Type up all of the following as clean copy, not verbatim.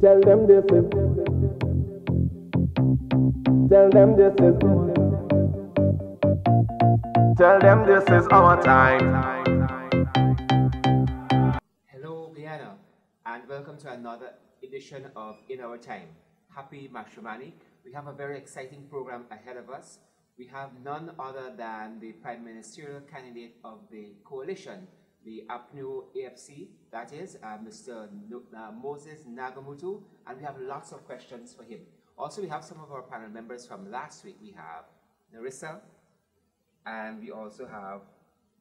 Tell them this is. Tell them this is. Tell them this is our time. Hello, Guyana, and welcome to another edition of In Our Time. Happy Mashramani. We have a very exciting program ahead of us. We have none other than the Prime Ministerial candidate of the coalition, the APNU AFC, that is Mr. Moses Nagamootoo, and we have lots of questions for him. Also, we have some of our panel members from last week. We have Narissa, and we also have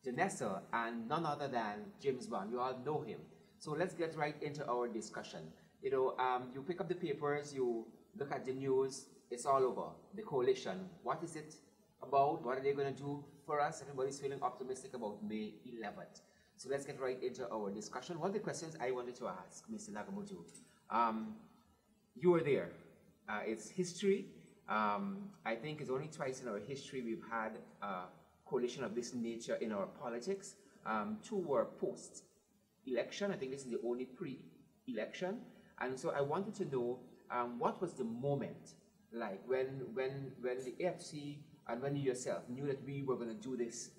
Janessa, and none other than James Bond. You all know him. So let's get right into our discussion. You know, you pick up the papers, you look at the news, it's all over. The coalition, what is it about? What are they going to do for us? Everybody's feeling optimistic about May 11th. So let's get right into our discussion. One of the questions I wanted to ask Mr. Nagamootoo, you were there. It's history. I think it's only twice in our history we've had a coalition of this nature in our politics. Two were post-election. I think this is the only pre-election. And so I wanted to know what was the moment like when the AFC and when you yourself knew that we were going to do this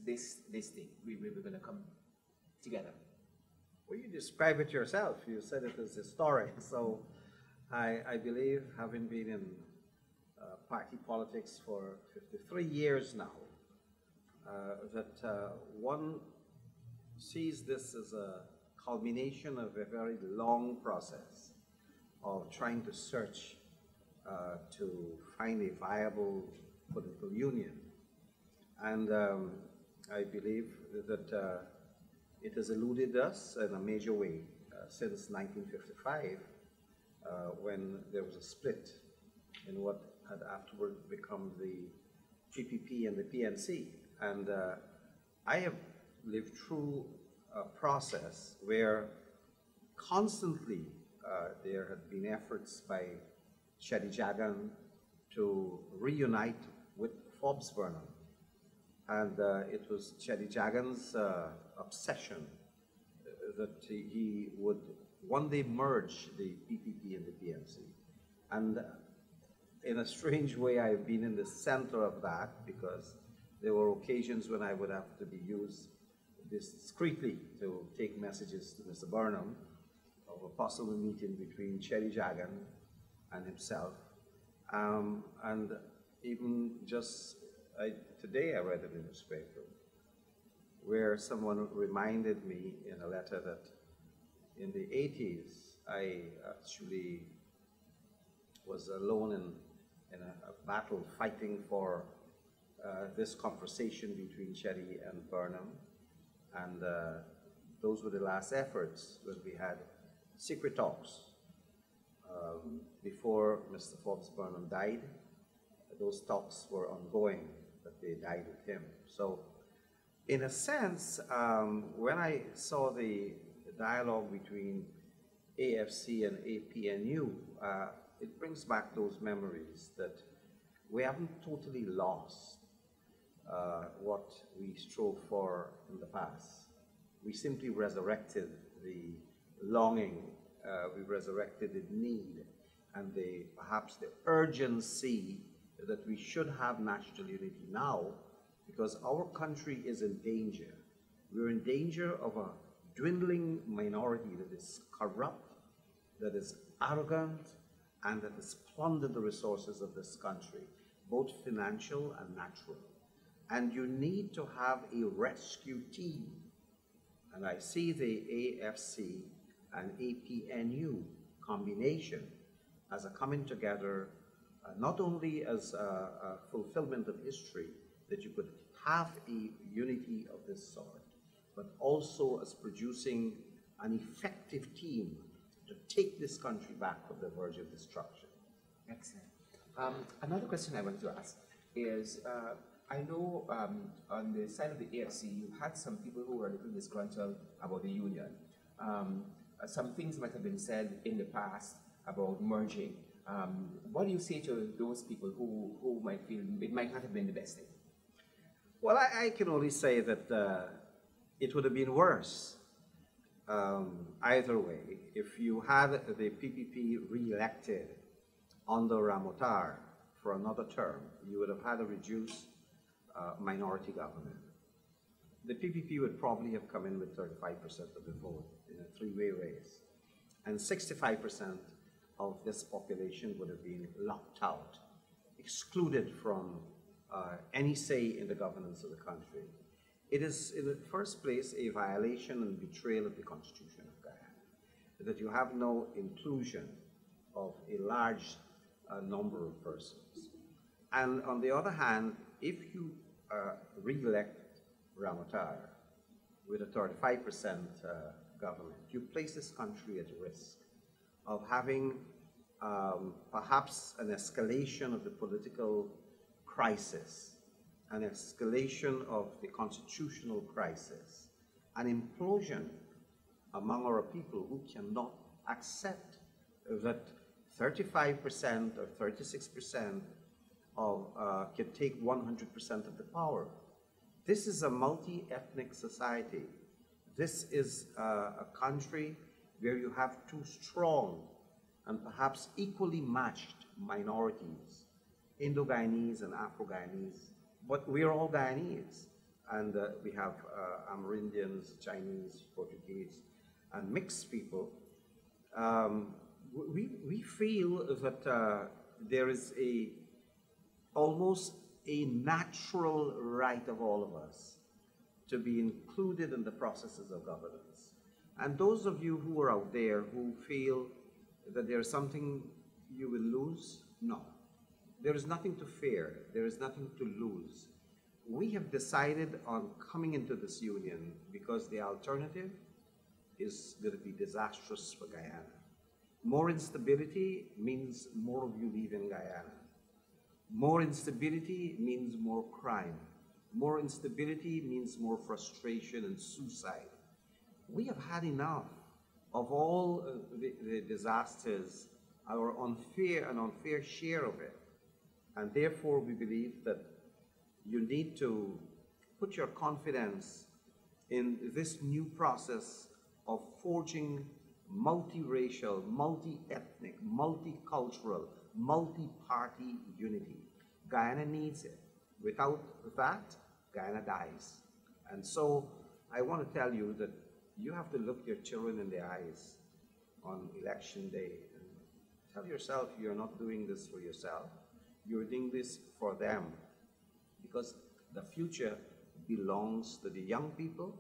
thing. We were going to come together. Well, you describe it yourself. You said it was historic. So I believe, having been in party politics for 53 years now, that one sees this as a culmination of a very long process of trying to search to find a viable political union. And I believe that it has eluded us in a major way since 1955, when there was a split in what had afterward become the GPP and the PNC. And I have lived through a process where constantly there had been efforts by Shadi Jagan to reunite with Forbes Burnham. And it was Shadi Jagan's obsession that he would one day merge the PPP and the PNC. And in a strange way, I've been in the center of that, because there were occasions when I would have to be used discreetly to take messages to Mr. Burnham of a possible meeting between Cherry Jagan and himself. And even just today I read in the newspaper where someone reminded me in a letter that in the 80s I actually was alone in a battle fighting for this conversation between Cherry and Burnham, and those were the last efforts when we had secret talks before Mr. Forbes Burnham died. Those talks were ongoing, but they died with him. So in a sense, when I saw the dialogue between AFC and APNU, it brings back those memories that we haven't totally lost what we strove for in the past. We simply resurrected the longing, we resurrected the need, and perhaps the urgency that we should have national unity now, because our country is in danger. We're in danger of a dwindling minority that is corrupt, that is arrogant, and that has plundered the resources of this country, both financial and natural. And you need to have a rescue team. And I see the AFC and APNU combination as a coming together, not only as a fulfillment of history, that you could have a unity of this sort, but also as producing an effective team to take this country back from the verge of destruction. Excellent. Another question I wanted to ask is, I know on the side of the AFC, you had some people who were a little disgruntled about the union. Some things might have been said in the past about merging. What do you say to those people who might feel it might not have been the best thing? Well, I can only say that it would have been worse either way, if you had the PPP re-elected under Ramotar for another term, you would have had a reduced minority government. The PPP would probably have come in with 35% of the vote in a three-way race, and 65% of this population would have been locked out, excluded from any say in the governance of the country. It is, in the first place, a violation and betrayal of the Constitution of Guyana, that you have no inclusion of a large number of persons. And on the other hand, if you re-elect Ramotar with a 35% government, you place this country at risk of having perhaps an escalation of the political crisis, an escalation of the constitutional crisis, an implosion among our people who cannot accept that 35% or 36% of can take 100% of the power. This is a multi-ethnic society. This is a country where you have two strong and perhaps equally matched minorities, Indo-Guyanese and Afro-Guyanese, but we're all Guyanese. And we have Amerindians, Chinese, Portuguese, and mixed people. We feel that there is almost a natural right of all of us to be included in the processes of governance. And those of you who are out there who feel that there's something you will lose, no. There is nothing to fear. There is nothing to lose. We have decided on coming into this union because the alternative is going to be disastrous for Guyana. More instability means more of you leaving Guyana. More instability means more crime. More instability means more frustration and suicide. We have had enough of all the disasters, our unfair share of it. And therefore, we believe that you need to put your confidence in this new process of forging multiracial, multi-ethnic, multicultural, multi-party unity. Guyana needs it. Without that, Guyana dies. And so I want to tell you that you have to look your children in the eyes on election day and tell yourself you're not doing this for yourself. You're doing this for them, because the future belongs to the young people,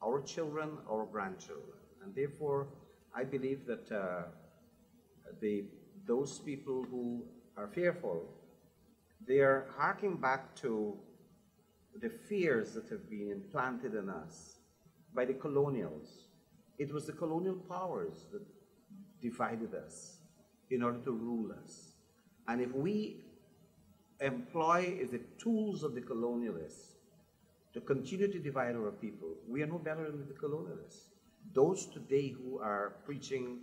our children, our grandchildren. And therefore, I believe that those people who are fearful, they are harking back to the fears that have been implanted in us by the colonials. It was the colonial powers that divided us in order to rule us. And if we employ the tools of the colonialists to continue to divide our people, we are no better than the colonialists. Those today who are preaching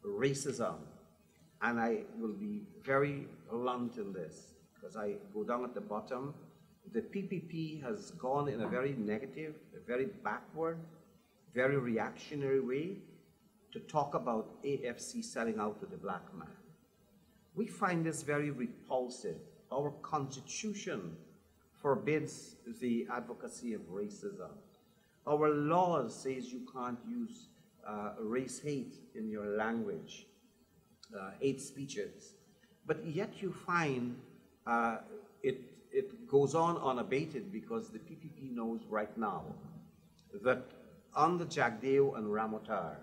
racism, and I will be very blunt in this, because I go down at the bottom, the PPP has gone in a very negative, a very backward, very reactionary way to talk about AFC selling out to the black man. We find this very repulsive. Our Constitution forbids the advocacy of racism. Our laws says you can't use race hate in your language, hate speeches. But yet you find it goes on unabated, because the PPP knows right now that under Jagdeo and Ramotar,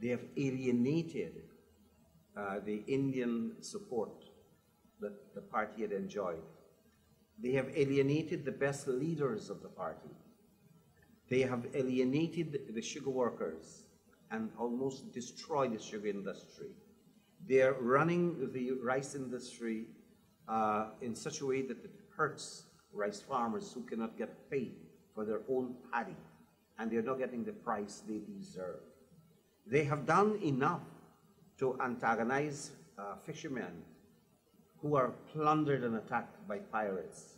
they have alienated the Indian support that the party had enjoyed. They have alienated the best leaders of the party. They have alienated the sugar workers and almost destroyed the sugar industry. They are running the rice industry in such a way that it hurts rice farmers who cannot get paid for their own paddy, and they're not getting the price they deserve. They have done enough to antagonize fishermen who are plundered and attacked by pirates.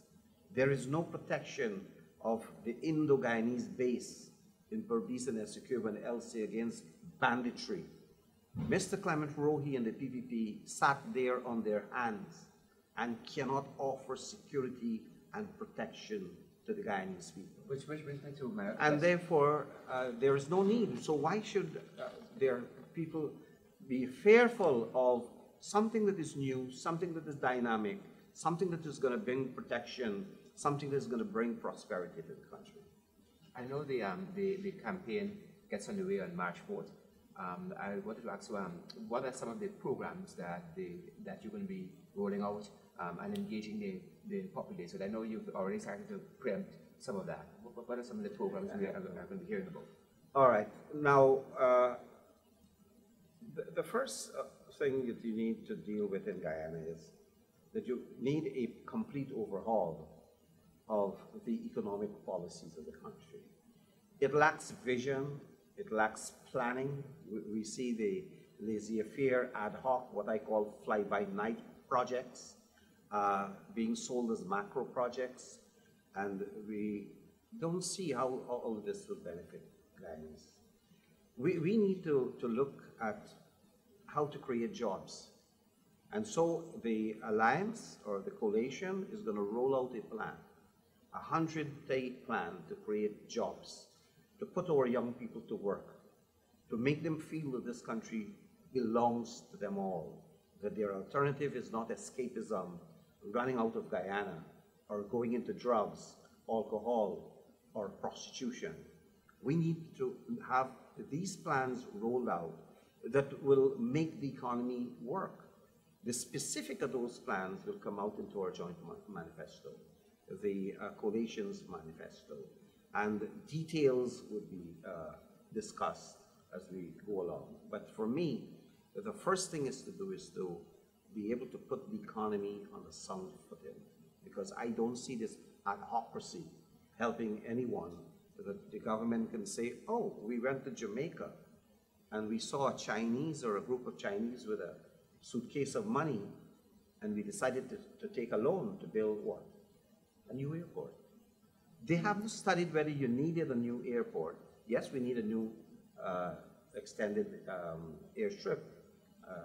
There is no protection of the Indo-Guyanese base in Berbice and Essequibo and LC against banditry. Mr. Clement Rohi and the PPP sat there on their hands and cannot offer security and protection to the Guyanese people. Which brings me to my and therefore, there is no need. So why should their people be fearful of something that is new, something that is dynamic, something that is going to bring protection, something that is going to bring prosperity to the country? I know the campaign gets underway on March 4th. I wanted to ask you, what are some of the programs that you're going to be rolling out and engaging the population? So I know you've already started to preempt some of that. What are some of the programs we are going to be hearing about? All right. Now, the first thing that you need to deal with in Guyana is that you need a complete overhaul of the economic policies of the country. It lacks vision, it lacks planning. We see the laissez-faire, ad hoc, what I call fly-by-night projects being sold as macro projects, and we don't see how all of this will benefit Guyanese. We need to look at how to create jobs. And so the alliance or the coalition is going to roll out a plan, a 100-day plan to create jobs, to put our young people to work, to make them feel that this country belongs to them all, that their alternative is not escapism, running out of Guyana, or going into drugs, alcohol, or prostitution. We need to have these plans rolled out that will make the economy work. The specific of those plans will come out into our joint manifesto, the coalition's manifesto, and details would be discussed as we go along. But for me, the first thing is to be able to put the economy on a sound footing, because I don't see this adhocracy helping anyone. That the government can say, oh, we went to Jamaica and we saw a Chinese or a group of Chinese with a suitcase of money, and we decided to take a loan to build what? A new airport. They haven't studied whether you needed a new airport. Yes, we need a new extended airstrip,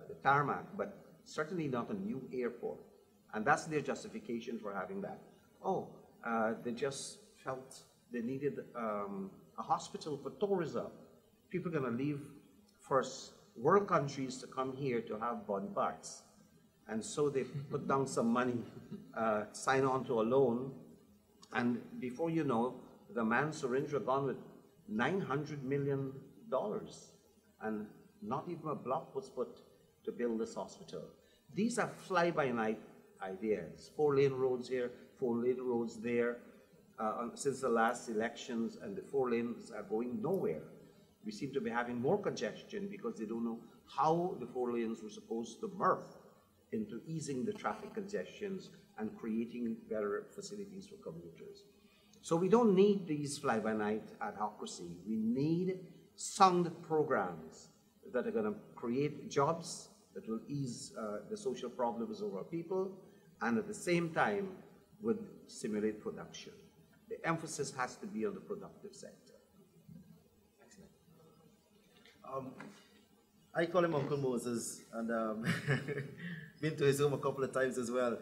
the tarmac, but certainly not a new airport. And that's their justification for having that. Oh, they just felt they needed a hospital for tourism. People are going to leave first world countries to come here to have body parts. And so they put down some money, sign on to a loan, and before you know, the man Surindra gone with $900 million, and not even a block was put to build this hospital. These are fly-by-night ideas. 4-lane roads here, 4-lane roads there. Since the last elections, and the 4 lanes are going nowhere. We seem to be having more congestion because they don't know how the 4 lanes were supposed to merge into easing the traffic congestions and creating better facilities for commuters. So we don't need these fly-by-night adhocracy. We need sound programs that are going to create jobs that will ease the social problems of our people, and at the same time would stimulate production. The emphasis has to be on the productive sector. Excellent. I call him Uncle Moses, and been to his home a couple of times as well.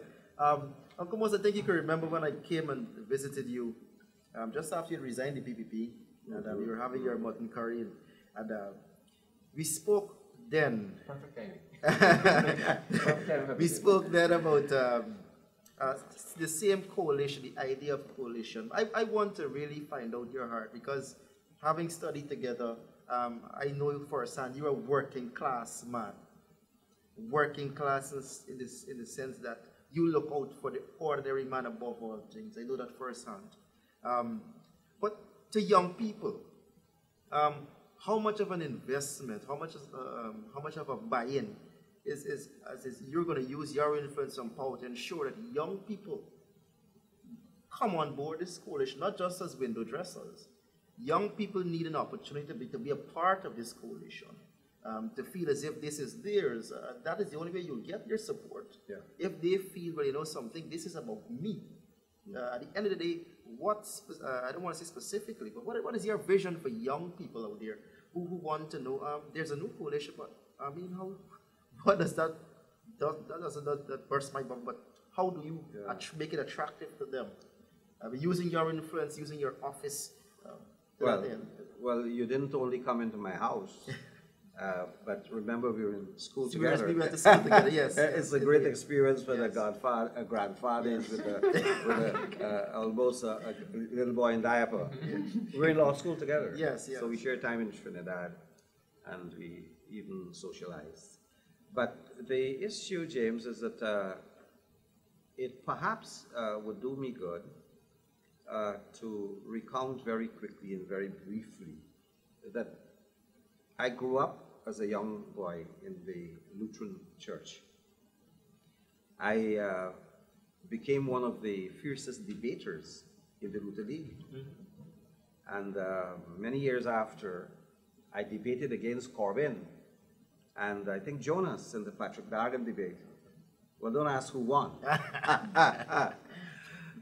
Uncle Moses, I think you can remember when I came and visited you just after you resigned the PPP, and we were having your mutton curry, and we spoke then. Perfect timing. We spoke then about the same coalition, the idea of coalition. I want to really find out your heart, because having studied together, I know you firsthand, you're a working class man. Working classes in the sense that you look out for the ordinary man above all things. I know that firsthand. But to young people, how much of an investment, how much of a buy-in is you're going to use your influence and power to ensure that young people come on board this coalition, not just as window dressers. Young people need an opportunity to be a part of this coalition, to feel as if this is theirs. That is the only way you'll get their support. Yeah. If they feel, well, you know something, this is about me. At the end of the day, I don't want to say specifically, but what is your vision for young people out there who want to know? There's a new coalition, but I mean, what does that that burst my bubble? But how do you make it attractive to them? Using your influence, using your office. Well, you didn't only come into my house. But remember, we were in school together. We went to school together, yes. It's a great experience for the grandfathers with almost a little boy in diaper. We were in law school together. Yes, yes. So we shared time in Trinidad, and we even socialized. But the issue, James, is that it perhaps would do me good to recount very quickly and very briefly that I grew up as a young boy in the Lutheran Church. I became one of the fiercest debaters in the Luther League. And many years after, I debated against Corbyn, and I think Jonas in the Patrick Dargan debate. Well, don't ask who won.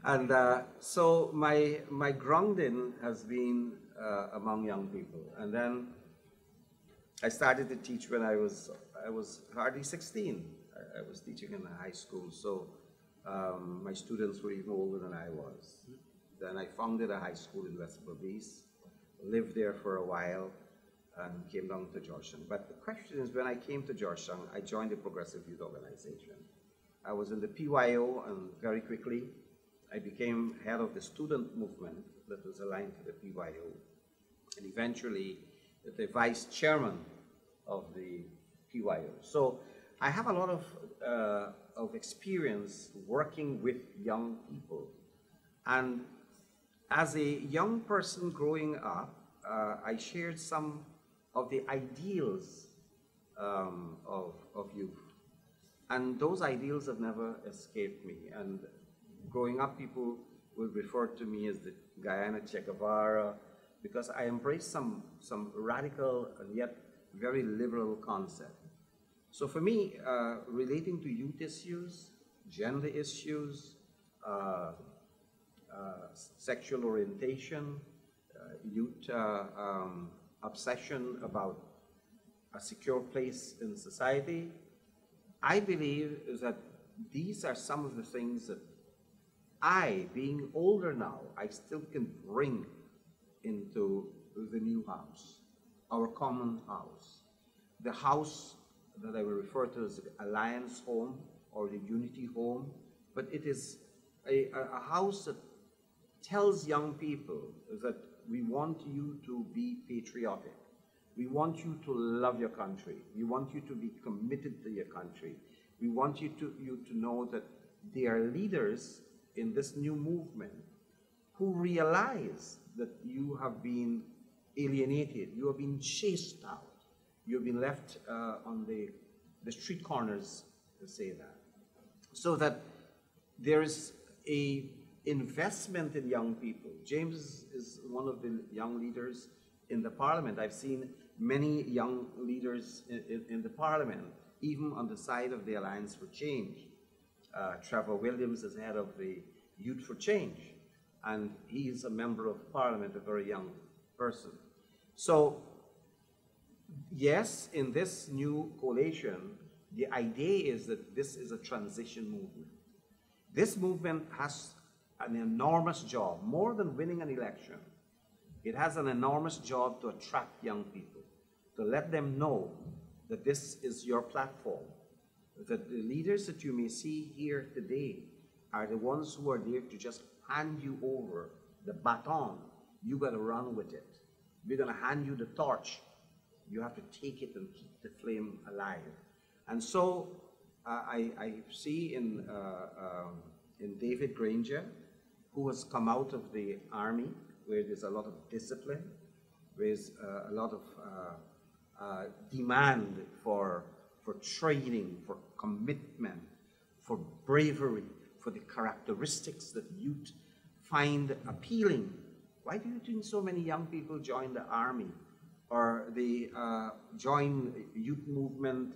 And so my grounding has been among young people. And then I started to teach when I was hardly 16. I was teaching in a high school, so my students were even older than I was. Then I founded a high school in West Berbice, lived there for a while, and came down to Georgetown. But the question is, when I came to Georgetown, I joined the Progressive Youth Organization. I was in the PYO, and very quickly, I became head of the student movement that was aligned to the PYO, and eventually the vice chairman of the PYO. So I have a lot of experience working with young people. And as a young person growing up, I shared some of the ideals of youth. And those ideals have never escaped me. And growing up, people would refer to me as the Guyana Che Guevara, because I embrace some radical and yet very liberal concept. So for me, relating to youth issues, gender issues, sexual orientation, youth obsession about a secure place in society, I believe is that these are some of the things that I, being older now, I still can bring into the new house, our common house, the house that I will refer to as the Alliance home or the Unity home, but it is a house that tells young people that we want you to be patriotic. We want you to love your country. We want you to be committed to your country. We want you to know that there are leaders in this new movement who realize that you have been alienated, you have been chased out, you have been left on the street corners, to say that. So that there is a investment in young people. James is one of the young leaders in the parliament. I've seen many young leaders in the parliament, even on the side of the Alliance for Change. Trevor Williams is head of the Youth for Change, and he is a member of parliament, a very young person. So, yes, in this new coalition, the idea is that this is a transition movement. This movement has an enormous job, more than winning an election. It has an enormous job to attract young people, to let them know that this is your platform, that the leaders that you may see here today are the ones who are there to just hand you over the baton. You got to run with it. We're going to hand you the torch. You have to take it and keep the flame alive. And so I see in David Granger, who has come out of the army, where there's a lot of discipline, there's a lot of demand for training, for commitment, for bravery, for the characteristics that youth find appealing. Why do you think so many young people join the army, or they join youth movement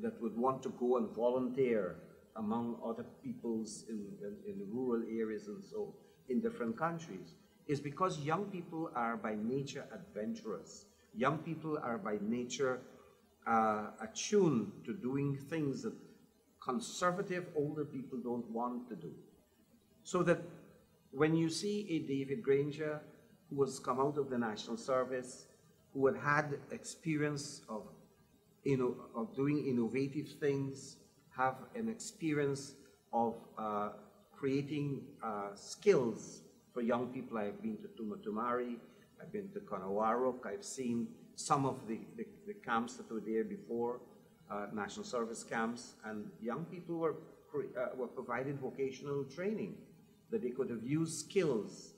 that would want to go and volunteer among other peoples in rural areas and so in different countries is because young people are by nature adventurous. Young people are by nature attuned to doing things that conservative older people don't want to do. So that when you see a David Granger who has come out of the National Service, who had had experience of doing innovative things, have an experience of creating skills for young people. I've been to Tumatumari, I've been to Conawaruk, I've seen some of the camps that were there before, National Service camps, and young people were provided vocational training that they could have used skills,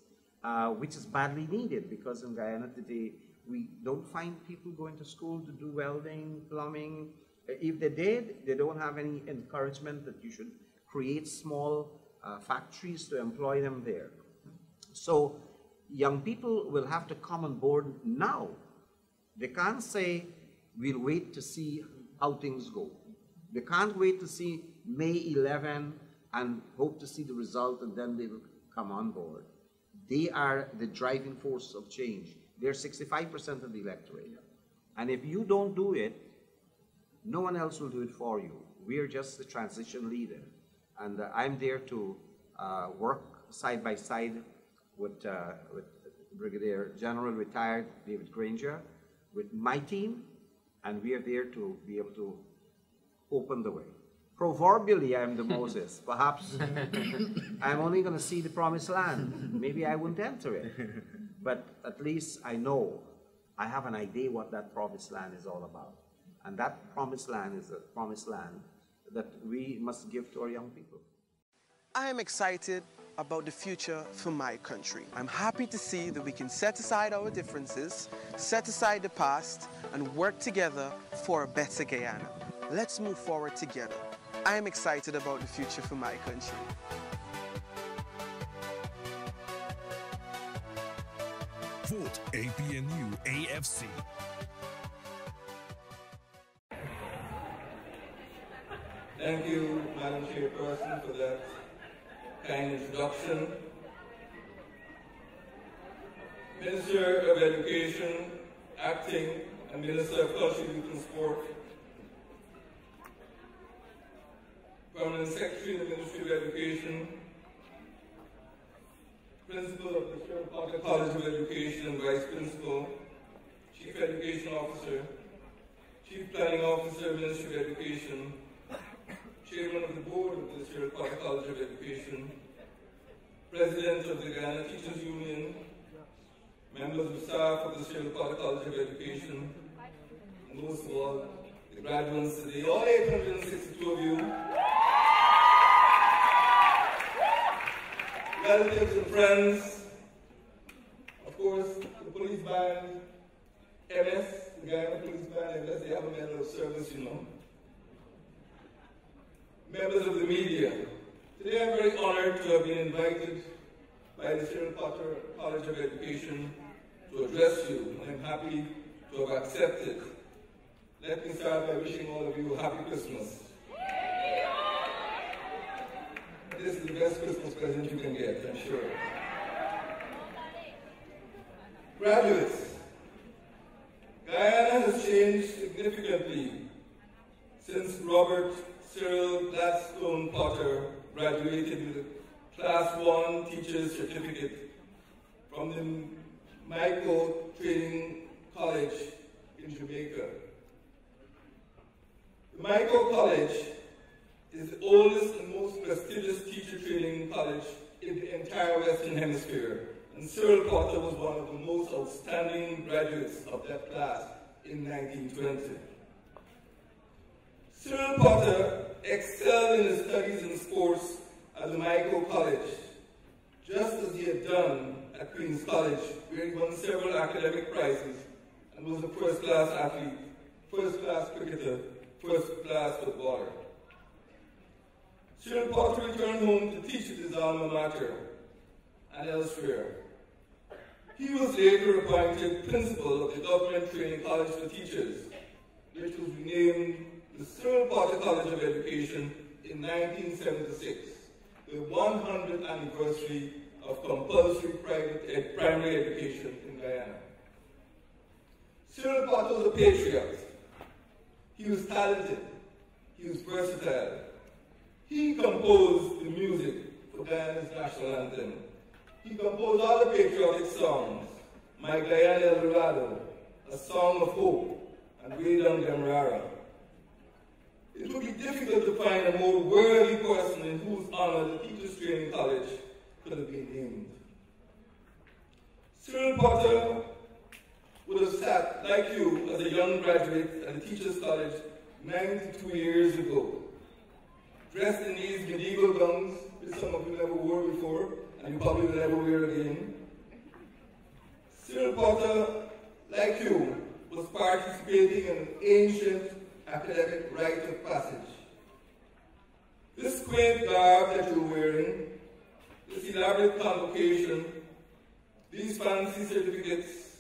which is badly needed because in Guyana today, we don't find people going to school to do welding, plumbing. If they did, they don't have any encouragement that you should create small factories to employ them there. So young people will have to come on board now. They can't say, we'll wait to see how things go. They can't wait to see May 11 and hope to see the result and then they will come on board. They are the driving force of change. They're 65% of the electorate. And if you don't do it, no one else will do it for you. We're just the transition leader. And I'm there to work side by side with Brigadier General retired David Granger, with my team, and we are there to be able to open the way. Proverbially, I'm the Moses. Perhaps I'm only going to see the promised land. Maybe I won't enter it. But at least I know, I have an idea what that promised land is all about. And that promised land is a promised land that we must give to our young people. I am excited about the future for my country. I'm happy to see that we can set aside our differences, set aside the past, and work together for a better Guyana. Let's move forward together. I am excited about the future for my country. Vote APNU AFC. Thank you, Madam Chairperson, for that kind introduction. Minister of Education, Acting, and Minister of Culture, Youth and Sport, Permanent Secretary in the Ministry of Education, Principal of the Sherwood Potter College of Education, Vice Principal, Chief Education Officer, Chief Planning Officer, Ministry of Education, Chairman of the Board of the Sherwood Potter College of Education, President of the Guyana Teachers Union, members of staff of the Sherwood Potter College of Education, and most of all, the graduates today, all 862 of you, relatives and friends, of course, the police band, MS, the Guyana Police Band, unless they have a medal of service, you know. Members of the media, today I'm very honored to have been invited by the Sherwood Potter College of Education to address you, and I'm happy to have accepted. Let me start by wishing all of you a happy Christmas. This is the best Christmas present you can get, I'm sure. Graduates, Guyana has changed significantly since Robert Cyril Gladstone Potter graduated with a Class 1 Teacher's Certificate from the Mico Training College in Jamaica. The Mico College is the oldest and most prestigious teacher training college in the entire Western Hemisphere, and Cyril Potter was one of the most outstanding graduates of that class in 1920. Cyril Potter excelled in his studies and sports at the Mico College, just as he had done at Queen's College, where he won several academic prizes and was a first-class athlete, first-class cricketer, first-class footballer. Cyril Potter returned home to teach at his alma mater and elsewhere. He was later appointed principal of the Government Training College for Teachers, which was renamed the Cyril Potter College of Education in 1976, the 100th anniversary of compulsory primary education in Guyana. Cyril Potter was a patriot. He was talented. He was versatile. He composed the music for Guyana's national anthem. He composed all the patriotic songs, My Guyana El Dorado, A Song of Hope, and Way Down Demerara. It would be difficult to find a more worthy person in whose honor the Teachers Training College could have been named. Cyril Potter would have sat, like you, as a young graduate at the Teachers College 92 years ago, dressed in these medieval gowns, which some of you never wore before, and you probably will never wear again. Cyril Potter, like you, was participating in an ancient academic rite of passage. This quaint garb that you're wearing, this elaborate convocation, these fancy certificates,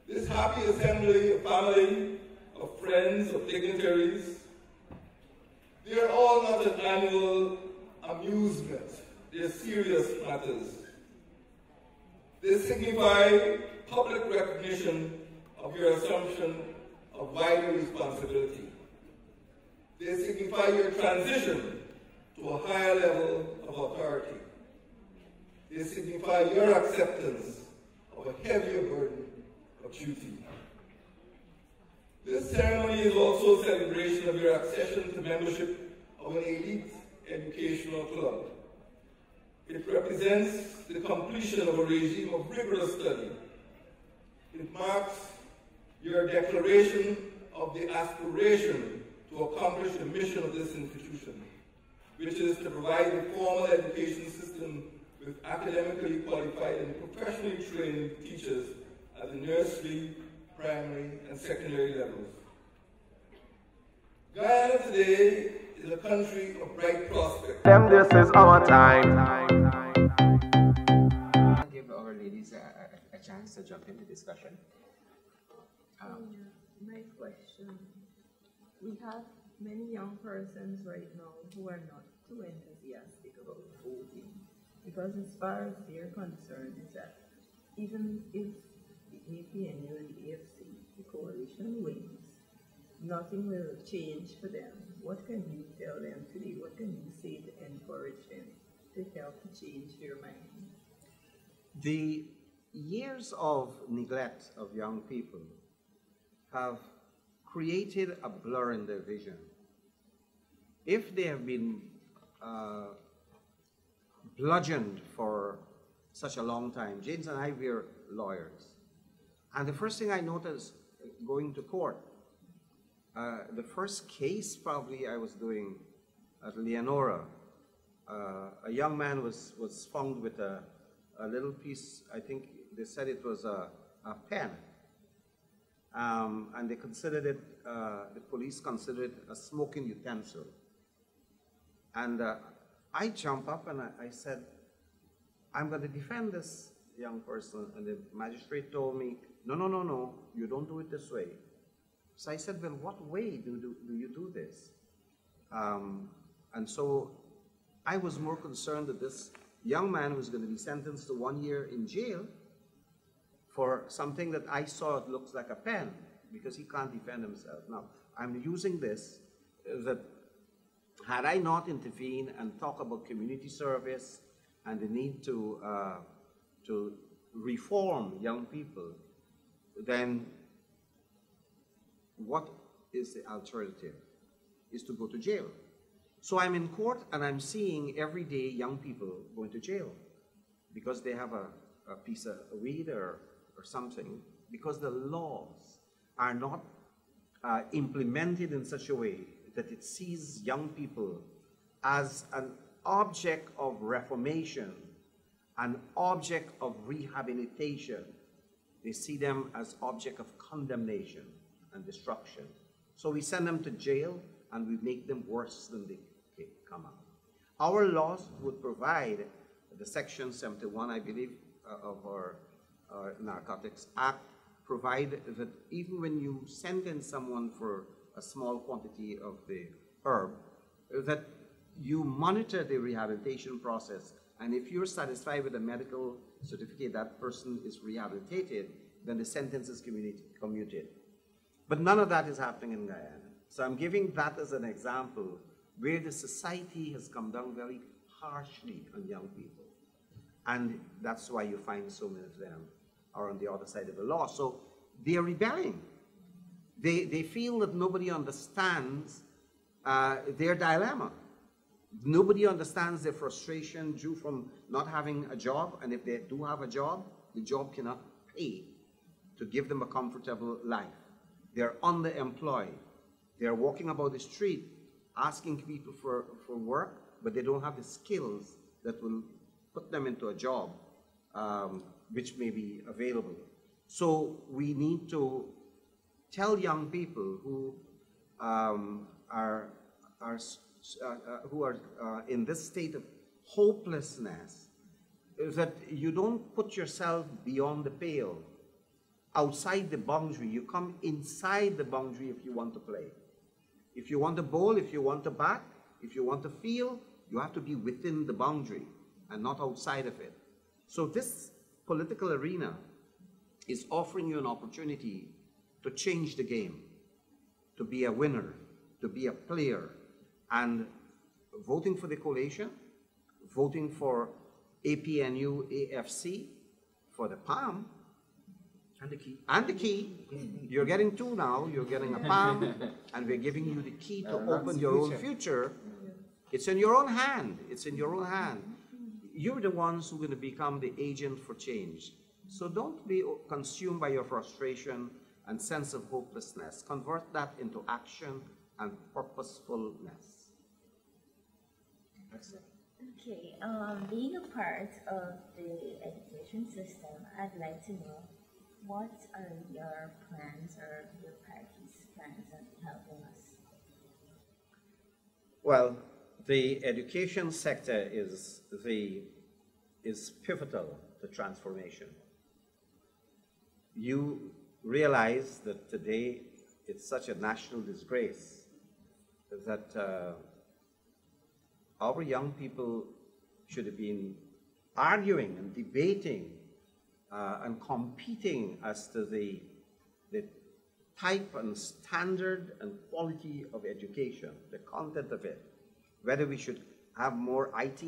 this happy assembly of family, of friends, of dignitaries, they are all not an annual amusement. They are serious matters. They signify public recognition of your assumption of wider responsibility. They signify your transition to a higher level of authority. They signify your acceptance of a heavier burden of duty. This ceremony is also a celebration of your accession to membership of an elite educational club. It represents the completion of a regime of rigorous study. It marks your declaration of the aspiration to accomplish the mission of this institution, which is to provide the formal education system with academically qualified and professionally trained teachers at the nursery, primary, and secondary levels. Guyana today is a country of bright prospects. Them, this is our time. I'll give our ladies a chance to jump into discussion. My question, we have many young persons right now who are not too enthusiastic about voting, because as far as they're concerned is that even if the APNU and the AFC, the coalition wins, nothing will change for them. What can you tell them today? What can you say to encourage them to help to change their mind? The years of neglect of young people have created a blur in their vision. If they have been bludgeoned for such a long time, James and I were lawyers, and the first thing I noticed going to court, the first case probably I was doing at Leonora, a young man was found with a little piece, I think they said it was a pen, and they considered it, the police considered it a smoking utensil. And I jumped up and I said, I'm going to defend this young person. And the magistrate told me, no, you don't do it this way. So I said, well, what way do you do this? And so I was more concerned that this young man was going to be sentenced to 1 year in jail for something that I saw it looks like a pen, because he can't defend himself. Now, I'm using this that had I not intervened and talk about community service and the need to reform young people, then what is the alternative? Is to go to jail. So I'm in court and I'm seeing every day young people going to jail because they have a piece of weed or something, because the laws are not implemented in such a way that it sees young people as an object of reformation, an object of rehabilitation. They see them as object of condemnation and destruction. So we send them to jail and we make them worse than they come out. Our laws would provide, the Section 71, I believe, of our Narcotics Act, provide that even when you sentence someone for a small quantity of the herb, that you monitor the rehabilitation process, and if you're satisfied with the medical certificate that person is rehabilitated, then the sentence is commuted. But none of that is happening in Guyana. So I'm giving that as an example where the society has come down very harshly on young people. And that's why you find so many of them are on the other side of the law. So they're rebelling. They feel that nobody understands their dilemma. Nobody understands their frustration due from not having a job, and if they do have a job, the job cannot pay to give them a comfortable life. They're underemployed. They're walking about the street asking people for work, but they don't have the skills that will put them into a job which may be available. So we need to tell young people who are in this state of hopelessness that you don't put yourself beyond the pale, outside the boundary. You come inside the boundary if you want to play. If you want to bowl, if you want to bat, if you want to field, you have to be within the boundary and not outside of it. So this political arena is offering you an opportunity to change the game, to be a winner, to be a player, and voting for the coalition, voting for APNU, AFC, for the PALM, and the key. You're getting two now. You're getting a PALM, and we're giving you the key to open your own future. It's in your own hand. It's in your own hand. You're the ones who are going to become the agent for change. So don't be consumed by your frustration and sense of hopelessness. Convert that into action and purposefulness. Excellent. Okay, being a part of the education system, I'd like to know what are your plans or your party's plans on helping us? Well, the education sector is pivotal to transformation. You realize that today it's such a national disgrace that our young people should have been arguing and debating and competing as to the type and standard and quality of education, the content of it, whether we should have more IT,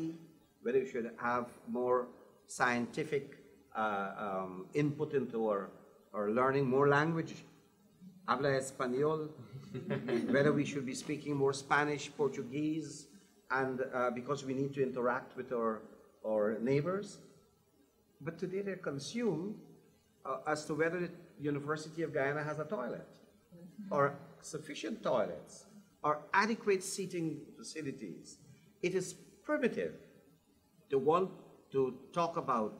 whether we should have more scientific input into our learning, more language, habla español, whether we should be speaking more Spanish, Portuguese, and because we need to interact with our neighbors. But today they're consumed as to whether the University of Guyana has a toilet, or sufficient toilets, or adequate seating facilities. It is primitive to want to talk about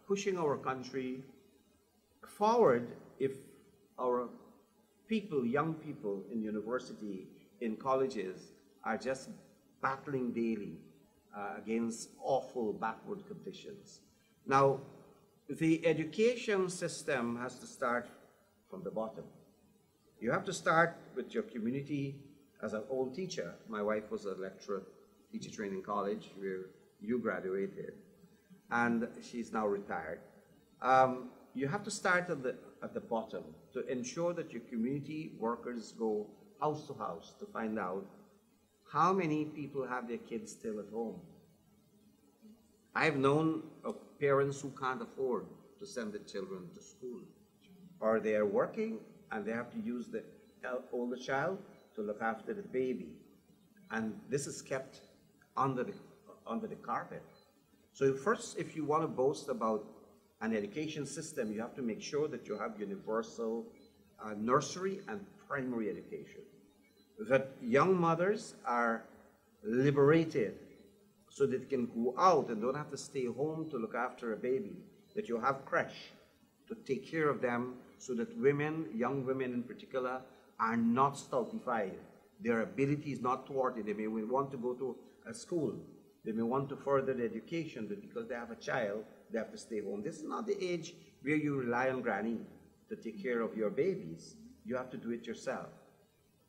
pushing our country forward if our people, young people in university, in colleges, are just battling daily against awful backward conditions. Now, the education system has to start from the bottom. You have to start with your community. As an old teacher, my wife was a lecturer at Teacher Training College where you graduated, and she's now retired. You have to start at the bottom to ensure that your community workers go house to house to find out how many people have their kids still at home. I've known of parents who can't afford to send their children to school, or they are working and they have to use the older child to look after the baby, and this is kept under the carpet. So first, if you want to boast about an education system, you have to make sure that you have universal nursery and primary education, that young mothers are liberated so that they can go out and don't have to stay home to look after a baby, that you have creche to take care of them so that women, young women in particular, are not stultified. Their ability is not thwarted. They may want to go to a school. They may want to further their education, but because they have a child, they have to stay home. This is not the age where you rely on granny to take care of your babies. You have to do it yourself.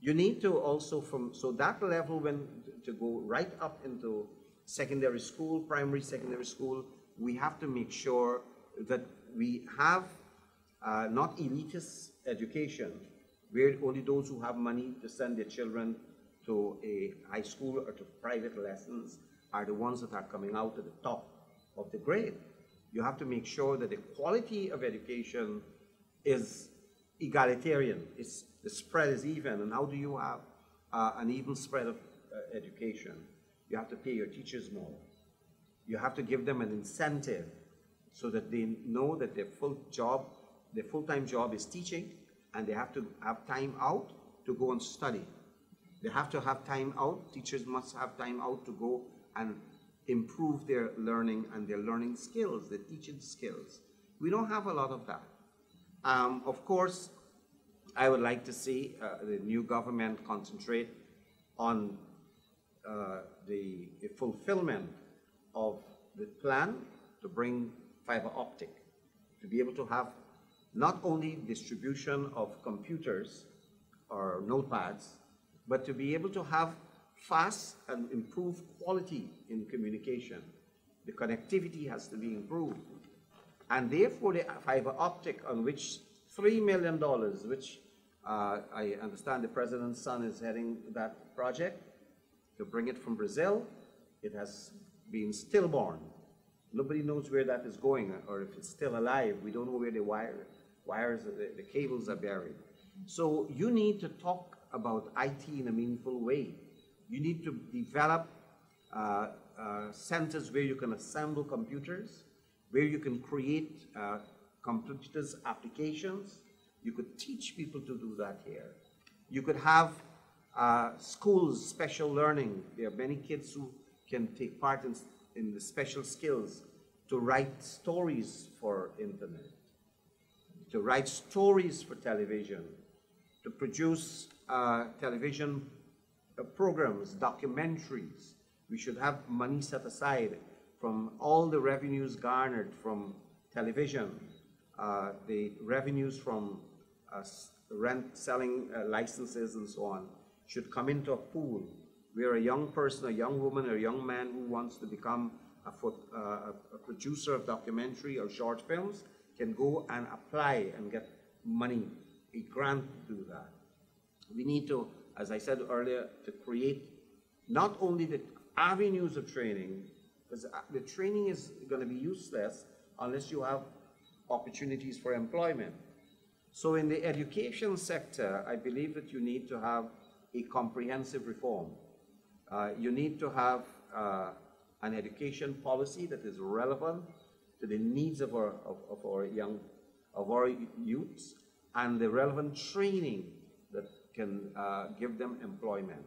You need to also so that level to go right up into secondary school, primary, secondary school, we have to make sure that we have not elitist education, where only those who have money to send their children to a high school or to private lessons are the ones that are coming out at the top of the grade. You have to make sure that the quality of education is egalitarian. The spread is even. And how do you have an even spread of education? You have to pay your teachers more. You have to give them an incentive so that they know that their full-time job is teaching, and they have to have time out to go and study. They have to have time out. Teachers must have time out to go and improve their learning and their learning skills, their teaching skills. We don't have a lot of that. Of course, I would like to see the new government concentrate on the fulfillment of the plan to bring fiber optic, to be able to have not only distribution of computers or notepads, but to be able to have fast and improved quality in communication. The connectivity has to be improved. And therefore the fiber optic, on which $3 million, which I understand the President's son is heading that project to bring it from Brazil. It has been stillborn. Nobody knows where that is going, or if it's still alive. We don't know where the wires, the cables are buried. So you need to talk about IT in a meaningful way. You need to develop centers where you can assemble computers, where you can create computers applications. You could teach people to do that here. You could have schools, special learning. There are many kids who can take part in the special skills to write stories for internet, to write stories for television, to produce television programs, documentaries. We should have money set aside from all the revenues garnered from television, the revenues from selling licenses and so on, should come into a pool where a young person, a young woman, or a young man who wants to become a producer of documentary or short films can go and apply and get money, a grant to do that. We need to, as I said earlier, to create not only the avenues of training, because the training is going to be useless unless you have opportunities for employment. So in the education sector, I believe that you need to have a comprehensive reform. You need to have an education policy that is relevant to the needs of our youths, and the relevant training that can give them employment,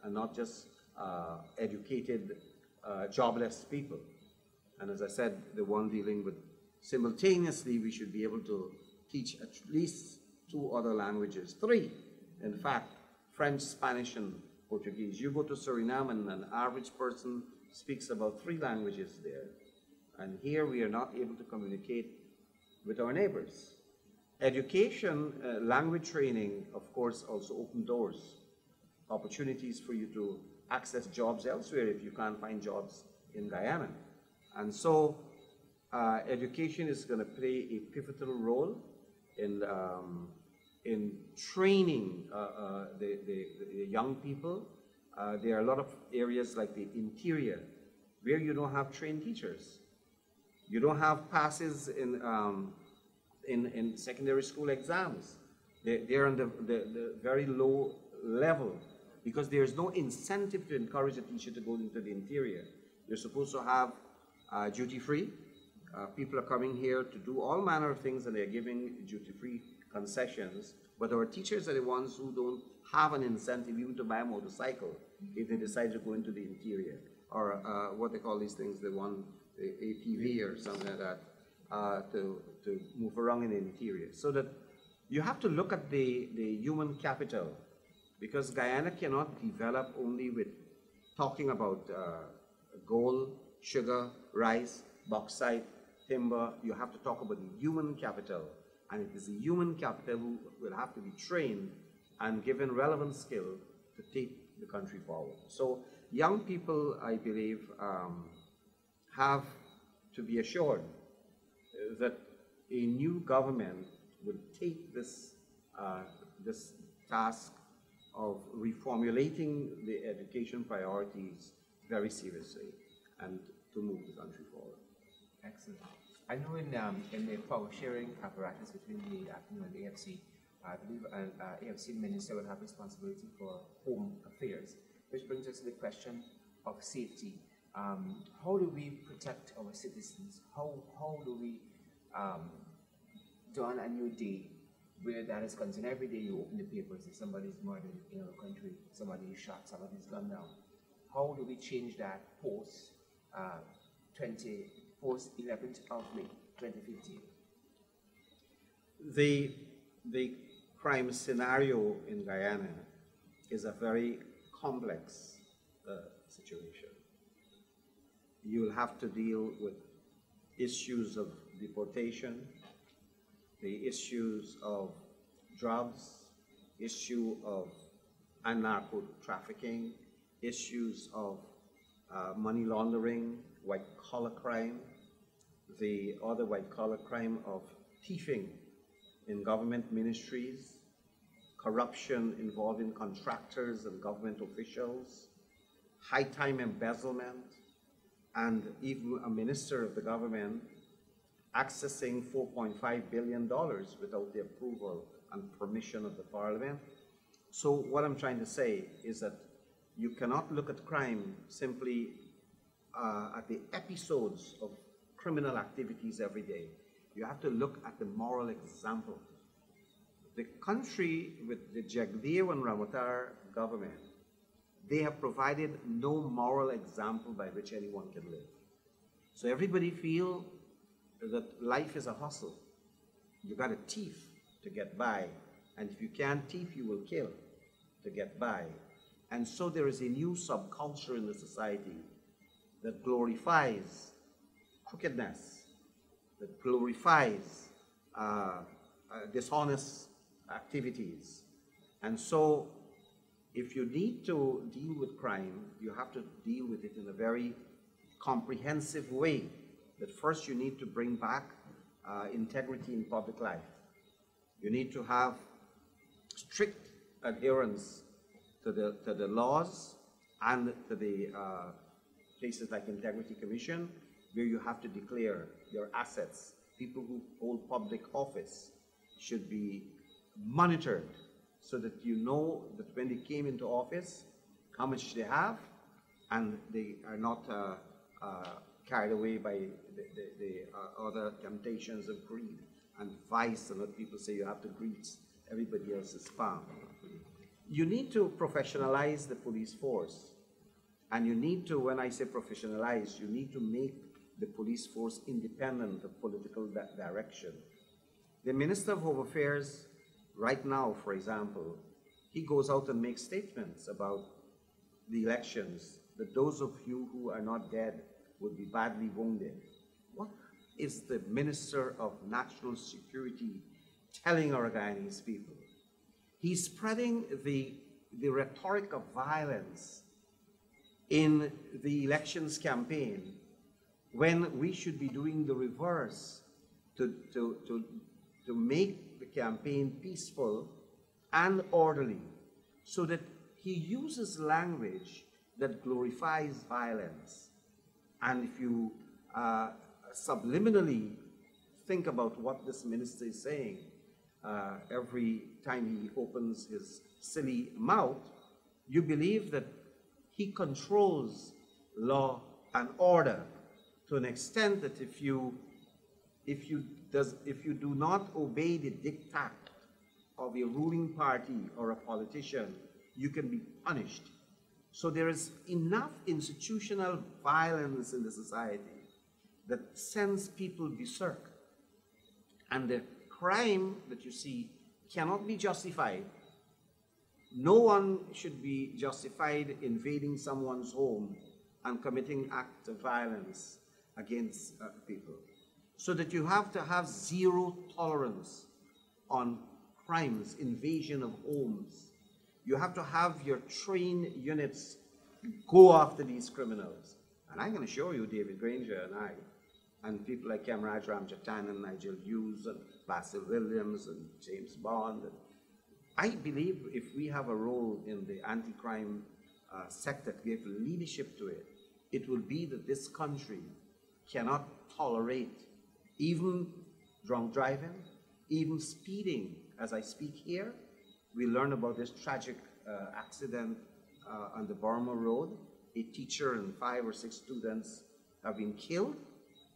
and not just educated, jobless people. And as I said, the one dealing with simultaneously, we should be able to teach at least 2 other languages, 3, in fact, French, Spanish, and Portuguese. You go to Suriname and an average person speaks about 3 languages there. And here we are not able to communicate with our neighbors. Education, language training, of course, also open doors, opportunities for you to access jobs elsewhere if you can't find jobs in Guyana. And so education is going to play a pivotal role in training the young people. There are a lot of areas like the interior where you don't have trained teachers. You don't have passes in secondary school exams. They're on the very low level because there's no incentive to encourage a teacher to go into the interior. You're supposed to have duty-free. People are coming here to do all manner of things and they're giving duty-free concessions, but our teachers are the ones who don't have an incentive even to buy a motorcycle if they decide to go into the interior, or what they call these things, the APV or something like that, to move around in the interior. So that you have to look at the human capital, because Guyana cannot develop only with talking about gold, sugar, rice, bauxite, timber. You have to talk about the human capital, and it is the human capital who will have to be trained and given relevant skill to take the country forward. So young people, I believe, have to be assured that a new government would take this, this task of reformulating the education priorities very seriously and to move the country forward. Excellent. I know in the power sharing apparatus between the APNU and the AFC, I believe an AFC minister will have responsibility for home affairs, which brings us to the question of safety. How do we protect our citizens? How do we dawn a new day where that is concerned? Every day you open the papers, if somebody's murdered in our country, somebody is shot, somebody's gunned down. How do we change that post 11th of May 2015? The crime scenario in Guyana is a very complex situation. You'll have to deal with issues of deportation, the issues of drugs, issue of narco trafficking, issues of money laundering, white-collar crime, the other white-collar crime of thieving in government ministries, corruption involving contractors and government officials, high-time embezzlement, and even a minister of the government accessing $4.5 billion without the approval and permission of the parliament. So what I'm trying to say is that you cannot look at crime simply at the episodes of criminal activities every day. You have to look at the moral example. The country with the Jagdeo and Ramotar government, they have provided no moral example by which anyone can live. So everybody feel that life is a hustle. You got to thief to get by. And if you can't thief, you will kill to get by. And so there is a new subculture in the society that glorifies crookedness, that glorifies dishonest activities. And so if you need to deal with crime, you have to deal with it in a very comprehensive way. That first you need to bring back integrity in public life. You need to have strict adherence to the laws and to the places like Integrity Commission, where you have to declare your assets. People who hold public office should be monitored so that you know that when they came into office, how much they have, and they are not carried away by the other temptations of greed and vice, and what people say you have to greet everybody else's farm. You need to professionalize the police force. And you need to, when I say professionalize, you need to make the police force independent of political direction. The Minister of Home Affairs, right now, for example, he goes out and makes statements about the elections, that those of you who are not dead will be badly wounded. What is the Minister of National Security telling our Guyanese people? He's spreading the rhetoric of violence in the elections campaign when we should be doing the reverse to make the campaign peaceful and orderly, so that he uses language that glorifies violence. And if you subliminally think about what this minister is saying every time he opens his silly mouth, you believe that he controls law and order to an extent that if you do not obey the diktat of a ruling party or a politician, you can be punished. So there is enough institutional violence in the society that sends people berserk. And the crime that you see cannot be justified. No one should be justified invading someone's home and committing acts of violence against people. So that you have to have zero tolerance on crimes, invasion of homes, You have to have your trained units go after these criminals. And I can assure you, David Granger and I, and people like Kemraj Ramjatan and Nigel Hughes and Basil Williams and James Bond, I believe if we have a role in the anti-crime sector to give leadership to it, it will be that this country cannot tolerate even drunk driving, even speeding. As I speak here, we learned about this tragic accident on the Burma Road. A teacher and 5 or 6 students have been killed.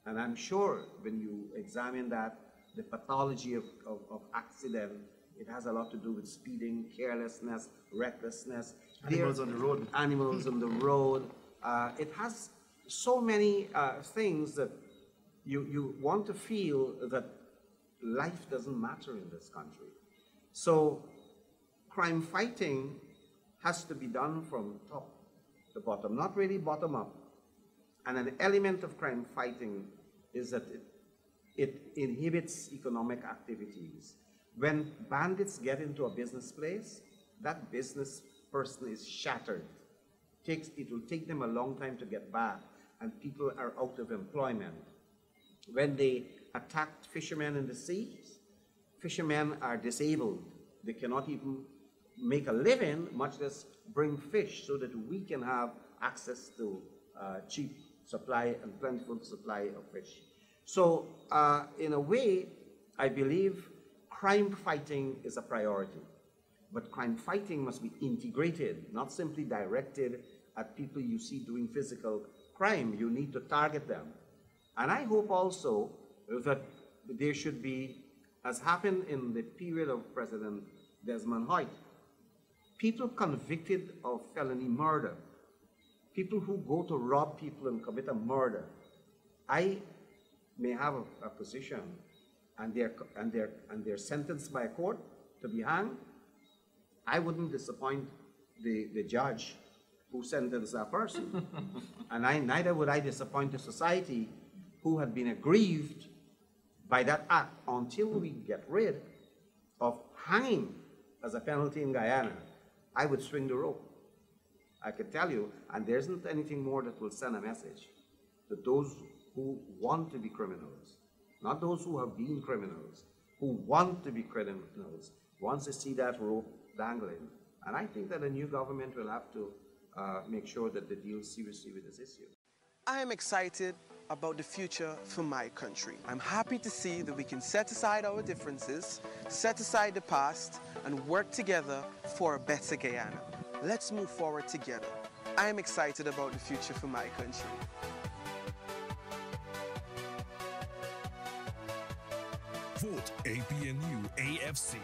And I'm sure when you examine that, the pathology of accident, it has a lot to do with speeding, carelessness, recklessness. Animals on the road. Animals on the road. It has so many things that you want to feel that life doesn't matter in this country. So crime fighting has to be done from top to bottom, not really bottom up. And an element of crime fighting is that it inhibits economic activities. When bandits get into a business place, that business person is shattered. It will take them a long time to get back, and people are out of employment. When they attacked fishermen in the seas, fishermen are disabled. They cannot even make a living, much less bring fish, so that we can have access to cheap supply and plentiful supply of fish. So in a way, I believe crime fighting is a priority. But crime fighting must be integrated, not simply directed at people you see doing physical crime. You need to target them. And I hope also that there should be, as happened in the period of President Desmond Hoyt, people convicted of felony murder, people who go to rob people and commit a murder. I may have a position and they're sentenced by a court to be hanged. I wouldn't disappoint the judge who sentenced that person. And neither would I disappoint the society who had been aggrieved by that act until we get rid of hanging as a penalty in Guyana. I would swing the rope. I can tell you, and there isn't anything more that will send a message to those who want to be criminals, not those who have been criminals, who want to be criminals, once they see that rope dangling. And I think that a new government will have to make sure that they deal seriously with this issue. I am excited about the future for my country. I'm happy to see that we can set aside our differences, set aside the past, and work together for a better Guyana. Let's move forward together. I am excited about the future for my country. Vote APNU AFC.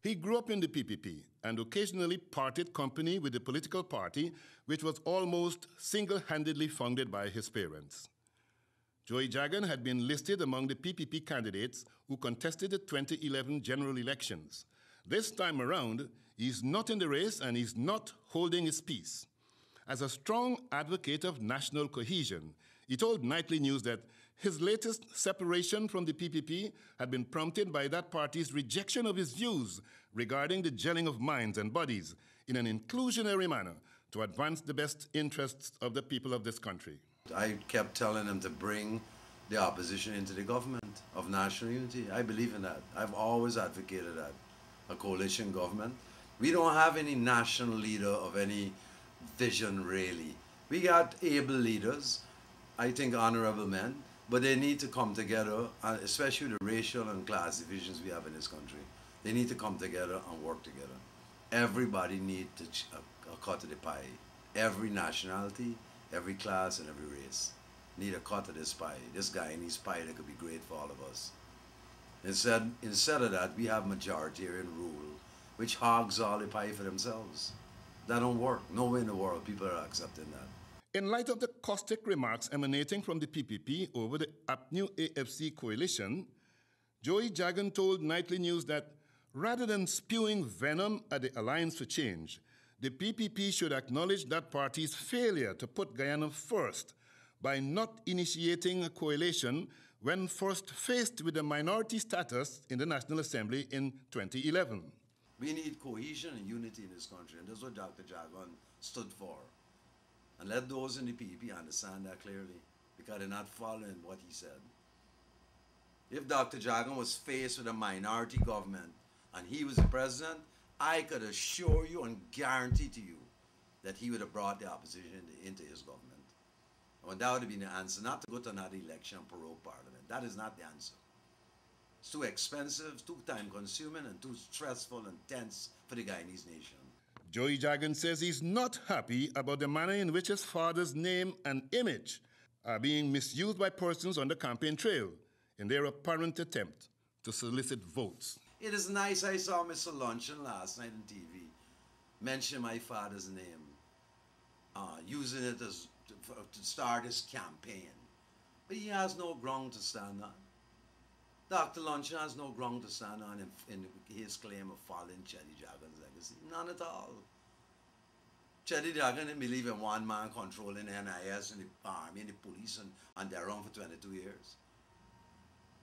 He grew up in the PPP and occasionally parted company with the political party which was almost single-handedly founded by his parents. Joey Jagan had been listed among the PPP candidates who contested the 2011 general elections. This time around, he's not in the race and he's not holding his peace. As a strong advocate of national cohesion, he told Nightly News that his latest separation from the PPP had been prompted by that party's rejection of his views regarding the gelling of minds and bodies in an inclusionary manner to advance the best interests of the people of this country. I kept telling him to bring the opposition into the government of national unity. I believe in that. I've always advocated that. A coalition government. We don't have any national leader of any vision, really. We got able leaders, I think honorable men, but they need to come together, especially the racial and class divisions we have in this country. They need to come together and work together. Everybody needs a cut of the pie. Every nationality, every class, and every race need a cut of this pie. This Guyanese pie that could be great for all of us. Instead of that, we have majoritarian rule, which hogs all the pie for themselves. That don't work. Nowhere in the world people are accepting that. In light of the caustic remarks emanating from the PPP over the APNU AFC coalition, Joey Jagan told Nightly News that rather than spewing venom at the Alliance for Change, the PPP should acknowledge that party's failure to put Guyana first by not initiating a coalition when first faced with a minority status in the National Assembly in 2011. We need cohesion and unity in this country, and that's what Dr. Jagan stood for. And let those in the PPP understand that clearly, because they're not following what he said. If Dr. Jagan was faced with a minority government and he was the president, I could assure you and guarantee to you that he would have brought the opposition into his government. And that would have been the answer, not to go to another election and prorogue parliament. That is not the answer. It's too expensive, too time-consuming, and too stressful and tense for the Guyanese nation. Joey Jagan says he's not happy about the manner in which his father's name and image are being misused by persons on the campaign trail in their apparent attempt to solicit votes. It is nice I saw Mr. Luncheon last night on TV mention my father's name, using it as to start his campaign. But he has no ground to stand on. Dr. Luncheon has no ground to stand on in his claim of following Cheddi Jagan's legacy. None at all. Cheddi Jagan didn't believe in one man controlling the NIS and the army and the police and they're around for 22 years.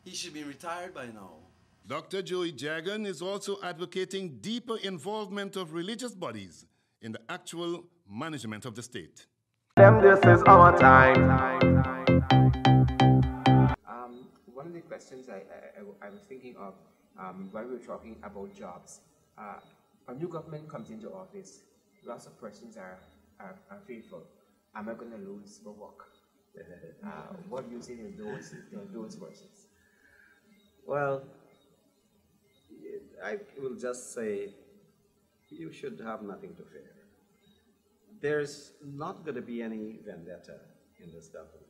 He should be retired by now. Dr. Joey Jagan is also advocating deeper involvement of religious bodies in the actual management of the state. This is our time. One of the questions I was thinking of when we were talking about jobs, a new government comes into office, lots of persons are fearful. Am I going to lose my work? What do you say to those persons? Well, I will just say you should have nothing to fear. There's not going to be any vendetta in this government.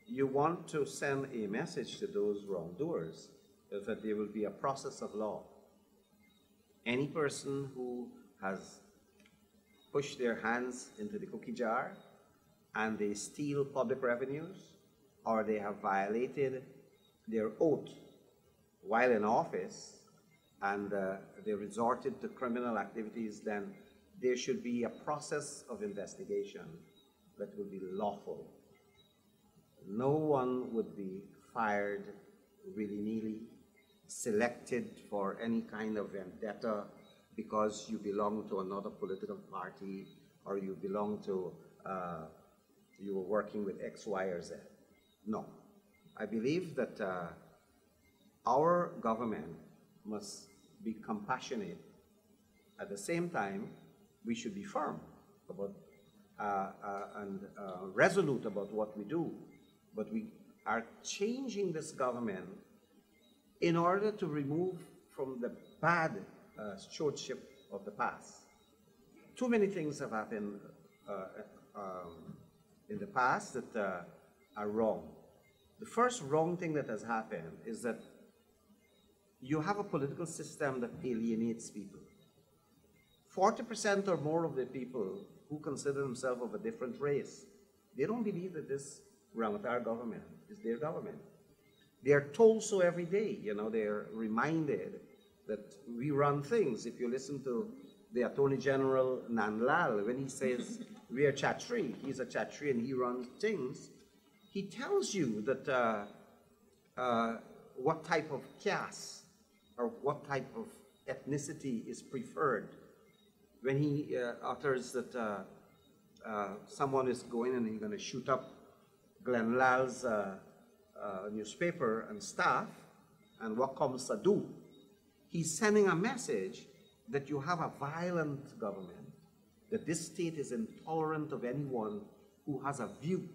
You want to send a message to those wrongdoers that there will be a process of law. Any person who has pushed their hands into the cookie jar and they steal public revenues, or they have violated their oath while in office and they resorted to criminal activities, then there should be a process of investigation that will be lawful. No one would be fired willy-nilly, selected for any kind of vendetta because you belong to another political party or you belong to, you were working with X, Y, or Z. No. I believe that our government must be compassionate. At the same time, we should be firm about and resolute about what we do. But we are changing this government in order to remove from the bad stewardship of the past. Too many things have happened in the past that are wrong. The first wrong thing that has happened is that you have a political system that alienates people. 40% or more of the people who consider themselves of a different race, they don't believe that this Ramatar government is their government. They are told so every day, you know, they're reminded that we run things. If you listen to the Attorney General Nandlal, when he says we are Chatri, he's a Chatri and he runs things, he tells you that what type of caste or what type of ethnicity is preferred. When he utters that someone is going and he's going to shoot up Glenn Lal's newspaper and staff, and what comes to do, he's sending a message that you have a violent government, that this state is intolerant of anyone who has a view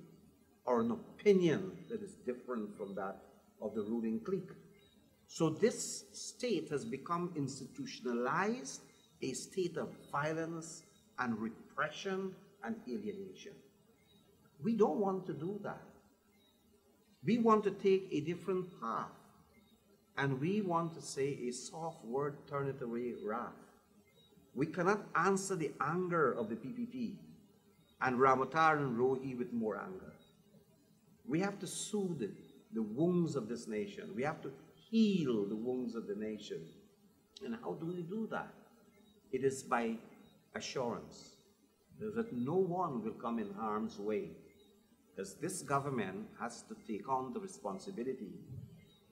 or an opinion that is different from that of the ruling clique. So this state has become institutionalized, a state of violence and repression and alienation. We don't want to do that. We want to take a different path, and we want to say a soft word, turn it away, wrath. We cannot answer the anger of the PPP and Ramatar and Rohi with more anger. We have to soothe the wounds of this nation. We have to heal the wounds of the nation. And how do we do that? It is by assurance that no one will come in harm's way. Because this government has to take on the responsibility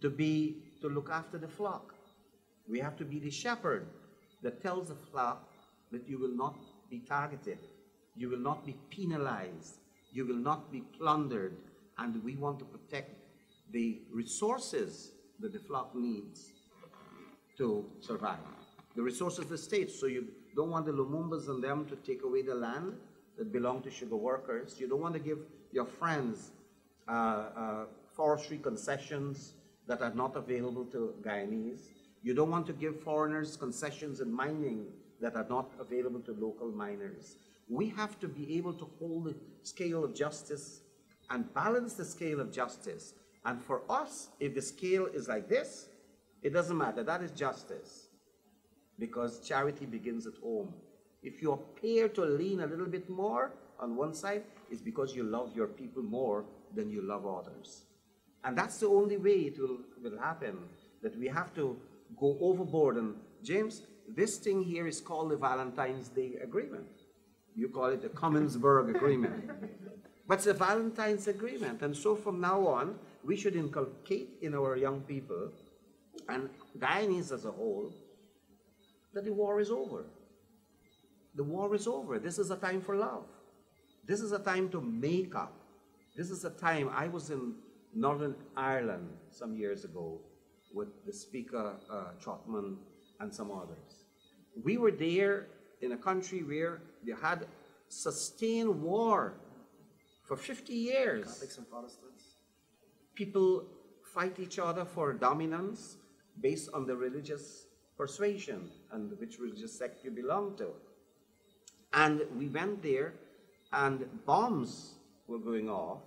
to look after the flock. We have to be the shepherd that tells the flock that you will not be targeted, you will not be penalized, you will not be plundered, and we want to protect the resources that the flock needs to survive. The resources of the state. So you don't want the Lumumbas and them to take away the land that belong to sugar workers. You don't want to give your friends forestry concessions that are not available to Guyanese. You don't want to give foreigners concessions in mining that are not available to local miners. We have to be able to hold the scale of justice and balance the scale of justice. And for us, if the scale is like this, it doesn't matter. That is justice. Because charity begins at home. If you appear to lean a little bit more on one side, it's because you love your people more than you love others. And that's the only way it will happen, that we have to go overboard. And James, this thing here is called the Valentine's Day Agreement. You call it the Commonsburg Agreement. But it's a Valentine's Agreement. And so from now on, we should inculcate in our young people, and Guyanese as a whole, that the war is over. The war is over. This is a time for love. This is a time to make up. This is a time. I was in Northern Ireland some years ago with the Speaker Trotman and some others. We were there in a country where they had sustained war for 50 years. Catholics and Protestants. People fight each other for dominance based on the religious persuasion and which religious sect you belong to. And we went there and bombs were going off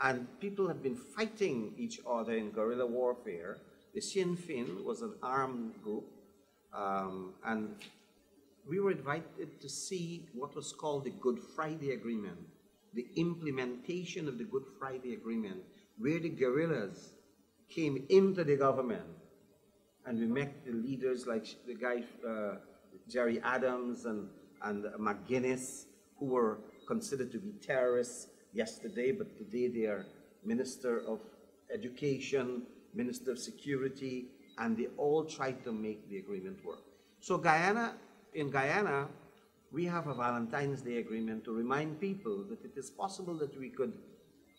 and people had been fighting each other in guerrilla warfare. The Sinn Féin was an armed group and we were invited to see what was called the Good Friday Agreement, the implementation of the Good Friday Agreement, where the guerrillas came into the government. And we met the leaders like the guy, Jerry Adams and McGuinness, who were considered to be terrorists yesterday, but today they are Minister of Education, Minister of Security, and they all tried to make the agreement work. So in Guyana, we have a Valentine's Day agreement to remind people that it is possible that we could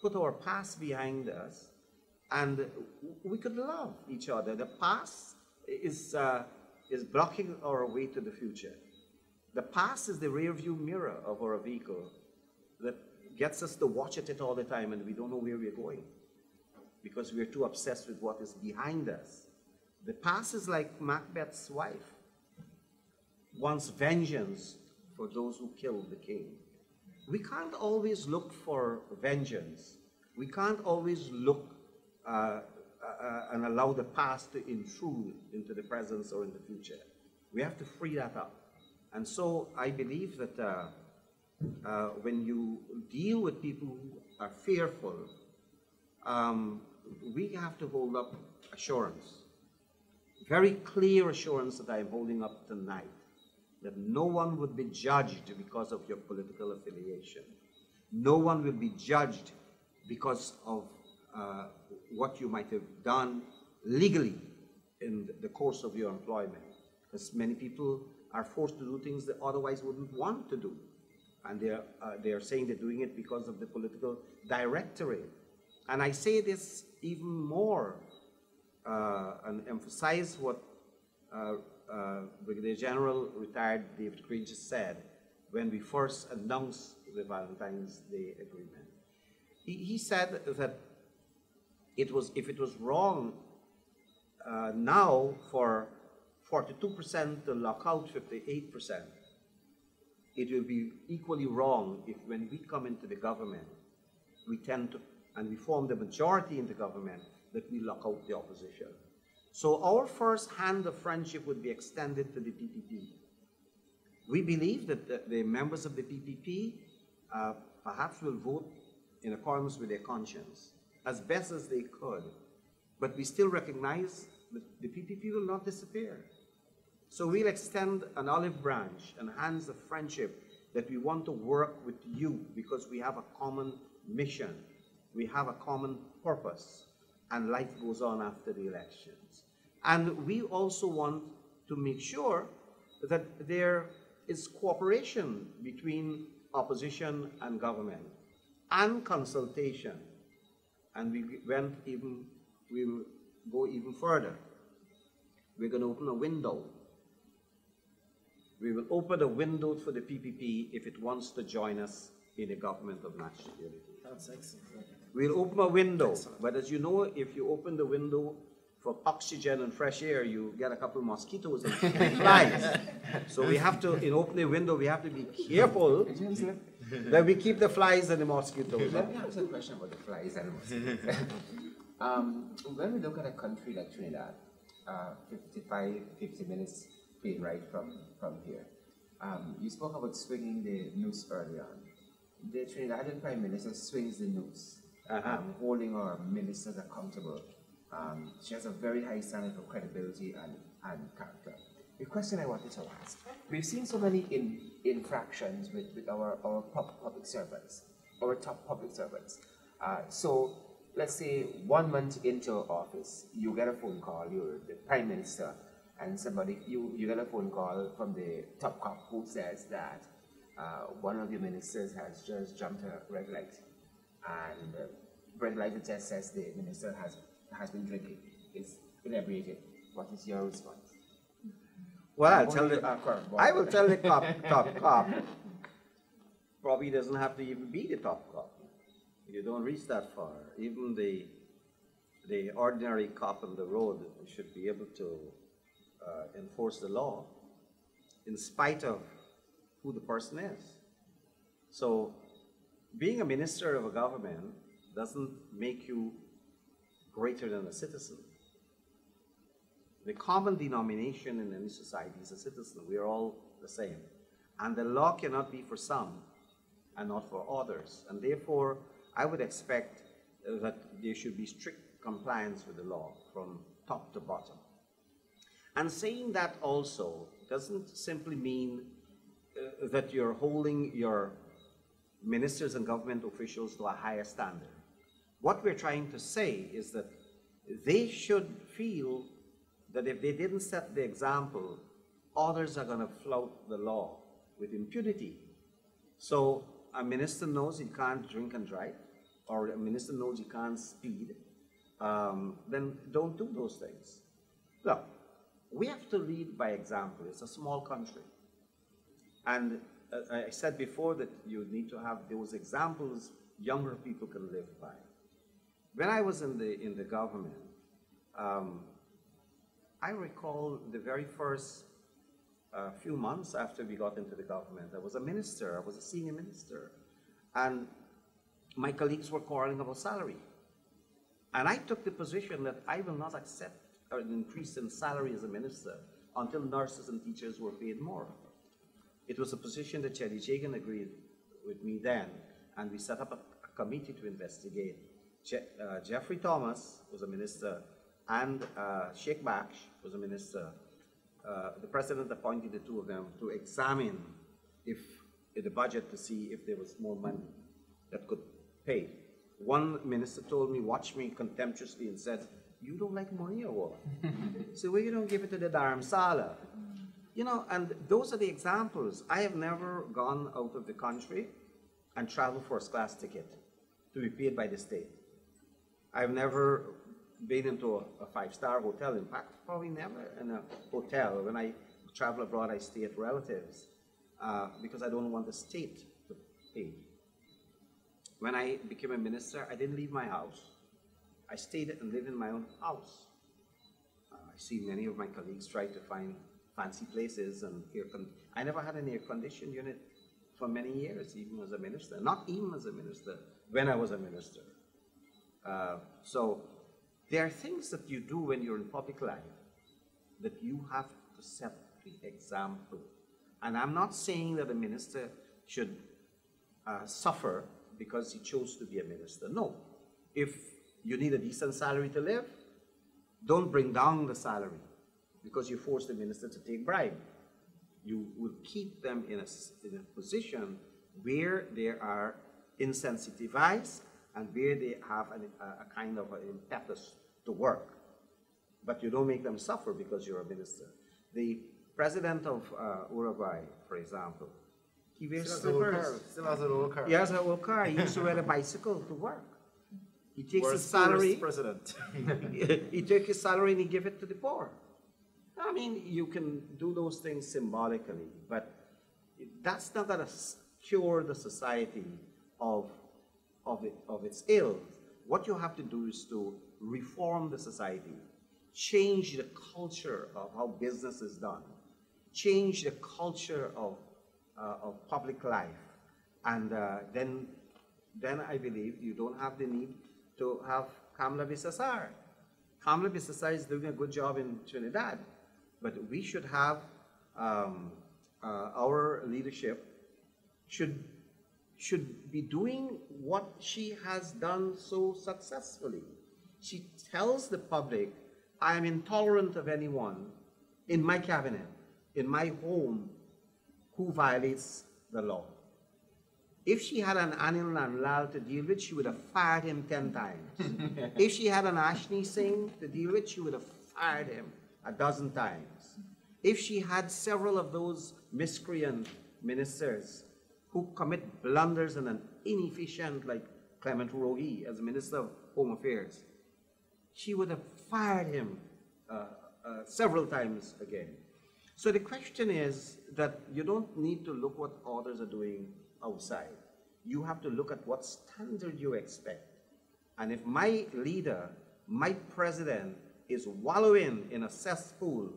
put our past behind us and we could love each other. The past is blocking our way to the future. The past is the rear view mirror of our vehicle that gets us to watch at it all the time and we don't know where we're going because we're too obsessed with what is behind us. The past is like Macbeth's wife, wants vengeance for those who killed the king. We can't always look for vengeance. We can't always look and allow the past to intrude into the present or in the future. We have to free that up. And so I believe that when you deal with people who are fearful, we have to hold up assurance, very clear assurance that I'm holding up tonight, that no one would be judged because of your political affiliation. No one will be judged because of what you might have done legally in the course of your employment. Because many people are forced to do things they otherwise wouldn't want to do. And they are saying they're doing it because of the political directorate. And I say this even more and emphasize what Brigadier General retired David Crane just said when we first announced the Valentine's Day Agreement. He said that if it was wrong now for 42% to lock out 58%, it will be equally wrong if when we come into the government, we tend to, and we form the majority in the government, that we lock out the opposition. So our first hand of friendship would be extended to the PPP. We believe that the members of the PPP perhaps will vote in accordance with their conscience as best as they could, but we still recognize that the PPP will not disappear. So we'll extend an olive branch and hands of friendship that we want to work with you because we have a common mission. we have a common purpose, and life goes on after the elections. And we also want to make sure that there is cooperation between opposition and government, and consultation. And we will go even further. We're going to open a window. We will open a window for the PPP if it wants to join us in the government of national unity. That's excellent. We'll open a window, but as you know, if you open the window for oxygen and fresh air, you get a couple of mosquitoes and flies. So we have to, in opening the window, we have to be careful that we keep the flies and the mosquitoes. Let me ask a question about the flies and mosquitoes. When we look at a country like Trinidad, 50 minutes plane ride from here, you spoke about swinging the noose earlier on. The Trinidadian Prime Minister swings the noose, holding our ministers accountable. She has a very high standard for credibility and character. The question I wanted to ask, we've seen so many infractions with our public servants, our top public servants. So let's say 1 month into office, you get a phone call, you're the Prime Minister, and you get a phone call from the top cop who says that one of your ministers has just jumped a red light, and red light test says the minister has been drinking, is inebriated. What is your response? Well, I will tell the top cop, probably doesn't have to even be the top cop. You don't reach that far. Even the ordinary cop on the road should be able to enforce the law in spite of who the person is. So being a minister of a government doesn't make you greater than a citizen. The common denomination in any society is a citizen. We are all the same. And the law cannot be for some and not for others. And therefore, I would expect that there should be strict compliance with the law from top to bottom. And saying that also doesn't simply mean that you're holding your ministers and government officials to a higher standard. What we're trying to say is that they should feel that if they didn't set the example, others are going to flout the law with impunity. So a minister knows he can't drink and drive, or a minister knows he can't speed, then don't do those things. Look, we have to lead by example. It's a small country. And I said before that you need to have those examples younger people can live by. When I was in the government, I recall the very first few months after we got into the government, I was a minister, I was a senior minister, and my colleagues were quarreling about salary. And I took the position that I will not accept an increase in salary as a minister until nurses and teachers were paid more. It was a position that Chelly Jagan agreed with me then, and we set up a committee to investigate. Jeffrey Thomas was a minister, and Sheikh Baksh was a minister. The president appointed the two of them to examine the budget to see if there was more money that could pay. One minister told me, watched me contemptuously and said, "You don't like money or what?" So, well, you don't give it to the Dharamsala. You know, and those are the examples. I have never gone out of the country and traveled first class ticket to be paid by the state. I've never been into a five-star hotel. In fact, probably never in a hotel. When I travel abroad, I stay at relatives because I don't want the state to pay. When I became a minister, I didn't leave my house. I stayed and lived in my own house. I see many of my colleagues try to find fancy places and I never had an air-conditioned unit for many years, even as a minister. Not even as a minister, when I was a minister. So there are things that you do when you're in public life that you have to set the example. And I'm not saying that a minister should suffer because he chose to be a minister. No. If you need a decent salary to live, don't bring down the salary because you force the minister to take bribe. You will keep them in a position where they are insensitivized and where they have a kind of an impetus to work, but you don't make them suffer because you're a minister. The president of Uruguay, for example, he wears slippers. Still has an old car. He has an old car. He used to ride a bicycle to work. He takes his Worst salary. president. He takes his salary and he give it to the poor. I mean, you can do those things symbolically, but that's not going to cure the society of its ills. What you have to do is to reform the society, change the culture of how business is done, change the culture of public life, and then I believe you don't have the need to have Kamla Bisasar. Kamla Bisasar is doing a good job in Trinidad, but we should have our leadership should be doing what she has done so successfully. She tells the public, I am intolerant of anyone in my cabinet, in my home, who violates the law. If she had an Anil Nanlal to deal with, she would have fired him 10 times. If she had an Ashni Singh to deal with, she would have fired him a dozen times. If she had several of those miscreant ministers who commit blunders and are inefficient, like Clement Rohi as Minister of Home Affairs, she would have fired him several times again. So the question is that you don't need to look what others are doing outside. You have to look at what standard you expect. And if my leader, my president, is wallowing in a cesspool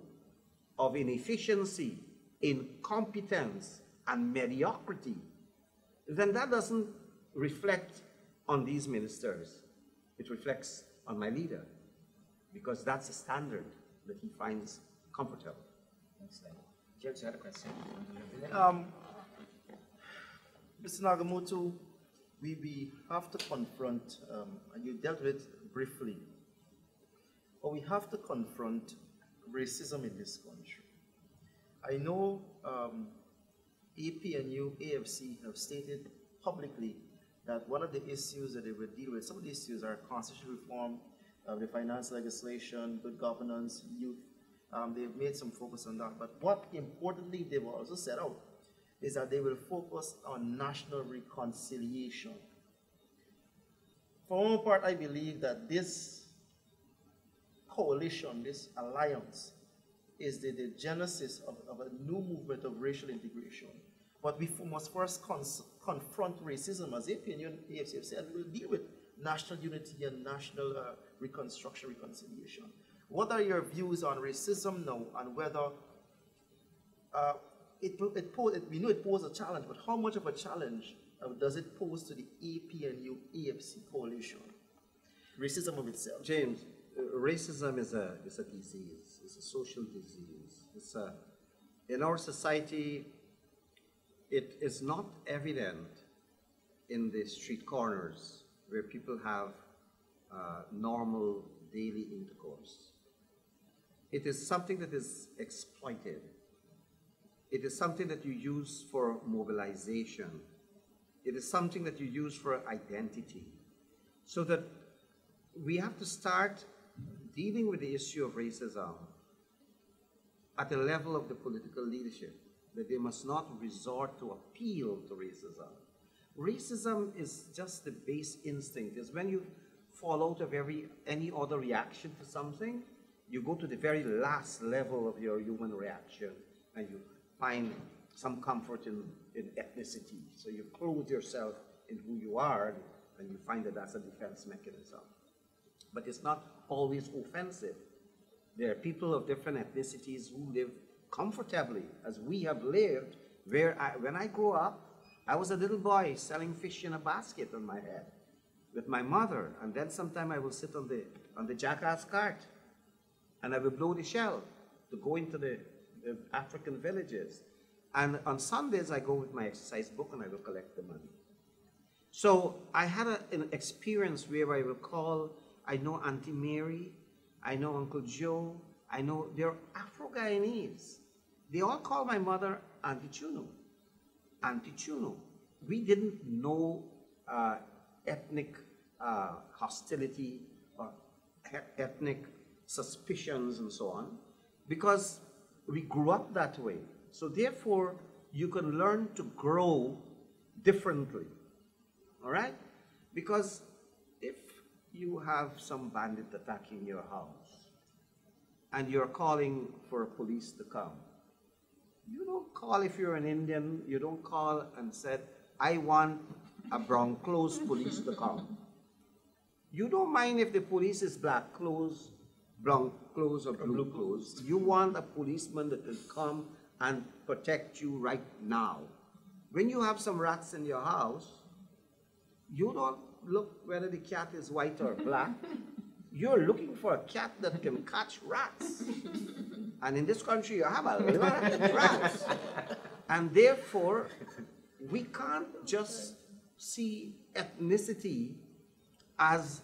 of inefficiency, incompetence, and mediocrity, then that doesn't reflect on these ministers. It reflects on my leader, because that's the standard that he finds comfortable. Excellent. James, you had a question? Mr. Nagamootoo, we have to confront, and you dealt with it briefly, but we have to confront racism in this country. I know APNU, AFC have stated publicly that one of the issues that they will deal with, some of the issues are constitutional reform, the finance legislation, good governance, youth. They've made some focus on that. But what importantly they've also set out is that they will focus on national reconciliation. For one part, I believe that this coalition, this alliance, is the genesis of a new movement of racial integration. But we must first confront racism, as APNU and AFC have said. We will deal with national unity and national reconstruction, reconciliation. What are your views on racism now, and whether we know it poses a challenge, but how much of a challenge does it pose to the APNU AFC coalition? Racism of itself. James, racism is a disease. It's a social disease. It's in our society, it is not evident in the street corners where people have normal daily intercourse. It is something that is exploited. It is something that you use for mobilization. It is something that you use for identity. So that we have to start dealing with the issue of racism at the level of the political leadership, that they must not resort to appeal to racism. Racism is just the base instinct. It's when you fall out of any other reaction to something, you go to the very last level of your human reaction and you find some comfort in ethnicity. So you clothe yourself in who you are and you find that that's a defense mechanism. But it's not always offensive. There are people of different ethnicities who live comfortably, as we have lived, where when I grew up, I was a little boy selling fish in a basket on my head with my mother, and then sometime I will sit on the jackass cart and I will blow the shell to go into the African villages. And on Sundays I go with my exercise book and I will collect the money. So I had an experience where I will call, I know Auntie Mary, I know Uncle Joe, I know they're Afro-Guyanese. They all call my mother Auntie Chuno. Auntie Chuno. We didn't know ethnic hostility or ethnic suspicions and so on, because we grew up that way. So therefore, you can learn to grow differently, all right? Because if you have some bandit attacking your house and you're calling for police to come, you don't call, if you're an Indian, you don't call and said, I want a brown clothes police to come. You don't mind if the police is black clothes, brown clothes, or blue clothes. You want a policeman that will come and protect you right now. When you have some rats in your house, you don't look whether the cat is white or black. You're looking for a cat that can catch rats. And in this country, you have a lot of rats. And therefore, we can't just see ethnicity as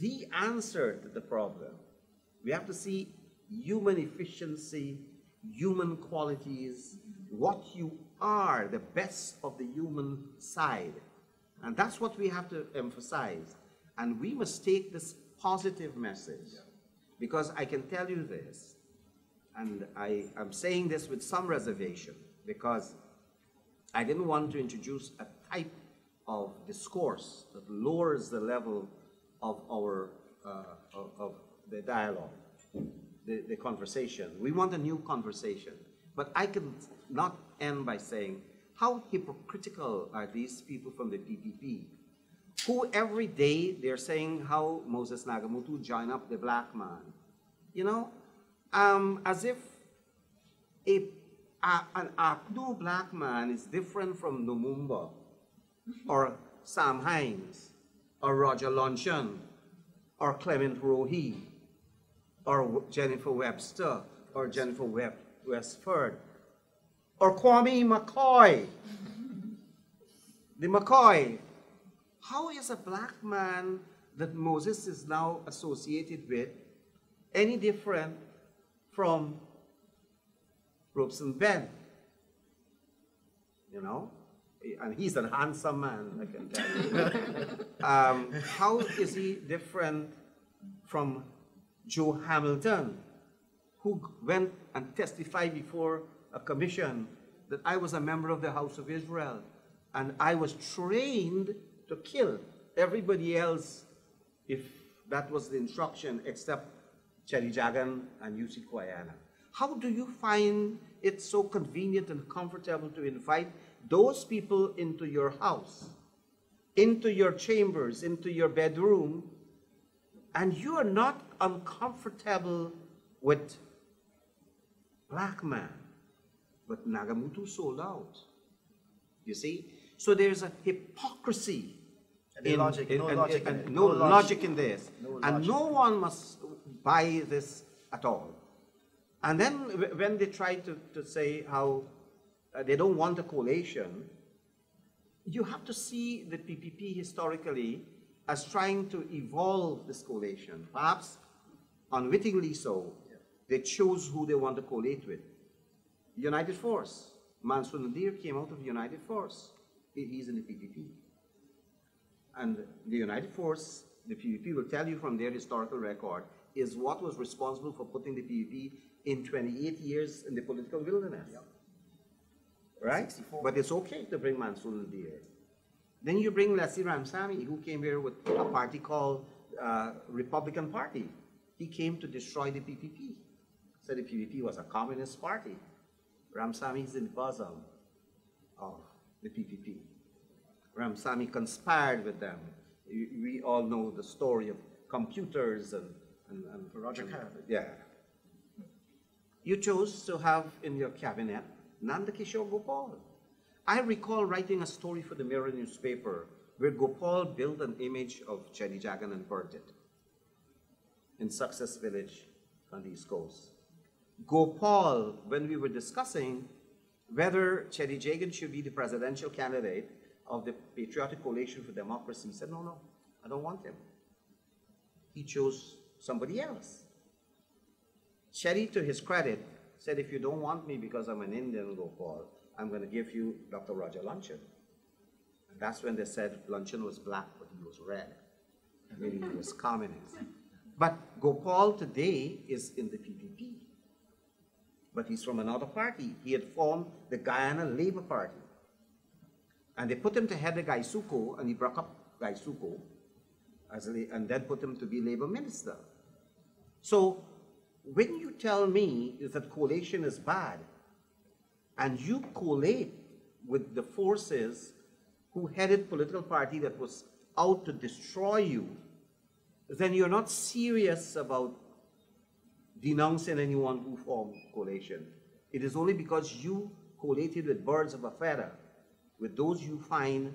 the answer to the problem. We have to see human efficiency, human qualities, what you are, the best of the human side. And that's what we have to emphasize. And we must take this positive message, because I can tell you this, and I am saying this with some reservation, because I didn't want to introduce a type of discourse that lowers the level of our of the dialogue, the conversation. We want a new conversation. But I can not end by saying, how hypocritical are these people from the PPP, who every day they're saying how Moses Nagamootoo joined up the black man, you know, as if an Akno black man is different from Lumumba, or Sam Hines, or Roger Luncheon, or Clement Rohe, or Jennifer Webster, or Jennifer Westford, or Kwame McCoy. The McCoy. How is a black man that Moses is now associated with any different from Robeson Ben? You know? And he's a handsome man, I can tell you. How is he different from Joe Hamilton, who went and testified before a commission that I was a member of the House of Israel and I was trained to kill everybody else if that was the instruction, except Cherry Jagan and UC Kwayana? How do you find it so convenient and comfortable to invite those people into your house, into your chambers, into your bedroom, and you are not uncomfortable with black man, but Nagamootoo sold out? You see? So there's a hypocrisy, no logic in this. And no one must buy this at all. And then when they try to say how they don't want a coalition, you have to see the PPP historically as trying to evolve this coalition. Perhaps unwittingly so, they chose who they want to collate with. United Force. Mansour Nadir came out of United Force. He's in the PPP. And the United Force, the PPP will tell you from their historical record, is what was responsible for putting the PPP in 28 years in the political wilderness. Yep. Right? 64. But it's okay to bring Mansour Nadir. Then you bring Leslie Ramsamy, who came here with a party called Republican Party. He came to destroy the PPP. Said the PPP was a communist party. Ramsamy is in the bosom of the PPP. Ramsamy conspired with them. We all know the story of computers and Roger Carver. Yeah. You chose to have in your cabinet Nanda Kishore Gopal. I recall writing a story for the Mirror newspaper where Gopal built an image of Cherry Jagan and burnt it in Success Village on the East Coast. Gopal, when we were discussing whether Cherry Jagan should be the presidential candidate of the Patriotic Coalition for Democracy, said, no, I don't want him. He chose somebody else. Cherry, to his credit, said, if you don't want me because I'm an Indian, Gopal, I'm going to give you Dr. Roger Luncheon. And that's when they said Luncheon was black, but he was red. Really, he was communist. But Gopal today is in the PPP. But he's from another party. He had formed the Guyana Labour Party. And they put him to head the Gaisuco, and he broke up Gaisuco, and then put him to be Labour Minister. So when you tell me is that coalition is bad, and you collate with the forces who headed political party that was out to destroy you, then you're not serious about denouncing anyone who formed coalition. It is only because you collated with birds of a feather, with those you find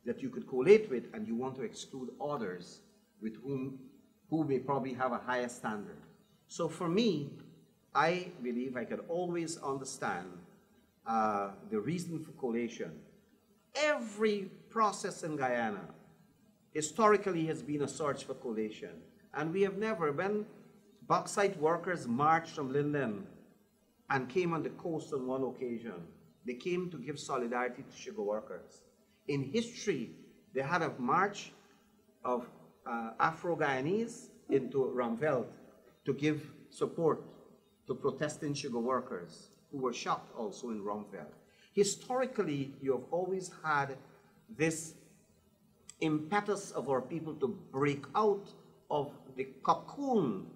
that you could collate with, and you want to exclude others with who may probably have a higher standard. So for me, I believe I could always understand the reason for coalition. Every process in Guyana historically has been a search for coalition. And we have never, when bauxite workers marched from Linden and came on the coast on one occasion, they came to give solidarity to sugar workers. In history, they had a march of Afro-Guyanese into Ramveld to give support to protesting sugar workers who were shot also in Ramveld. Historically, you have always had this impetus of our people to break out of the cocoon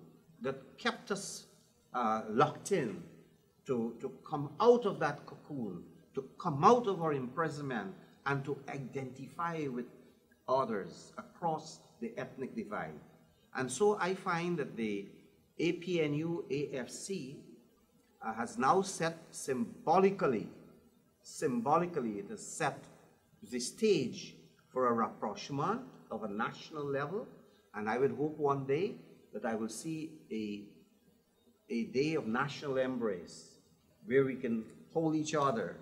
that kept us locked in, to come out of that cocoon, to come out of our imprisonment, and to identify with others across the ethnic divide. And so I find that the APNU AFC has now set symbolically, it has set the stage for a rapprochement of a national level, and I would hope one day that I will see a day of national embrace where we can hold each other,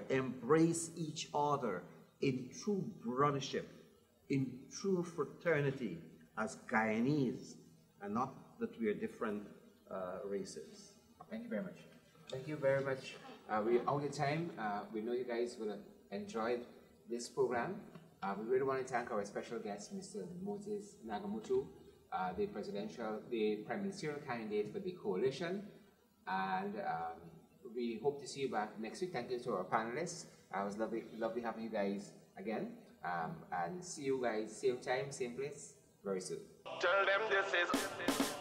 embrace each other in true brothership, in true fraternity as Guyanese, and not that we are different races. Thank you very much. Thank you very much. We're out of time. We know you guys will have enjoyed this program. We really want to thank our special guest, Mr. Moses Nagamootoo, the prime ministerial candidate for the coalition. And we hope to see you back next week. Thank you to our panelists. It was lovely having you guys again. And see you guys same time, same place, very soon. Tell them this is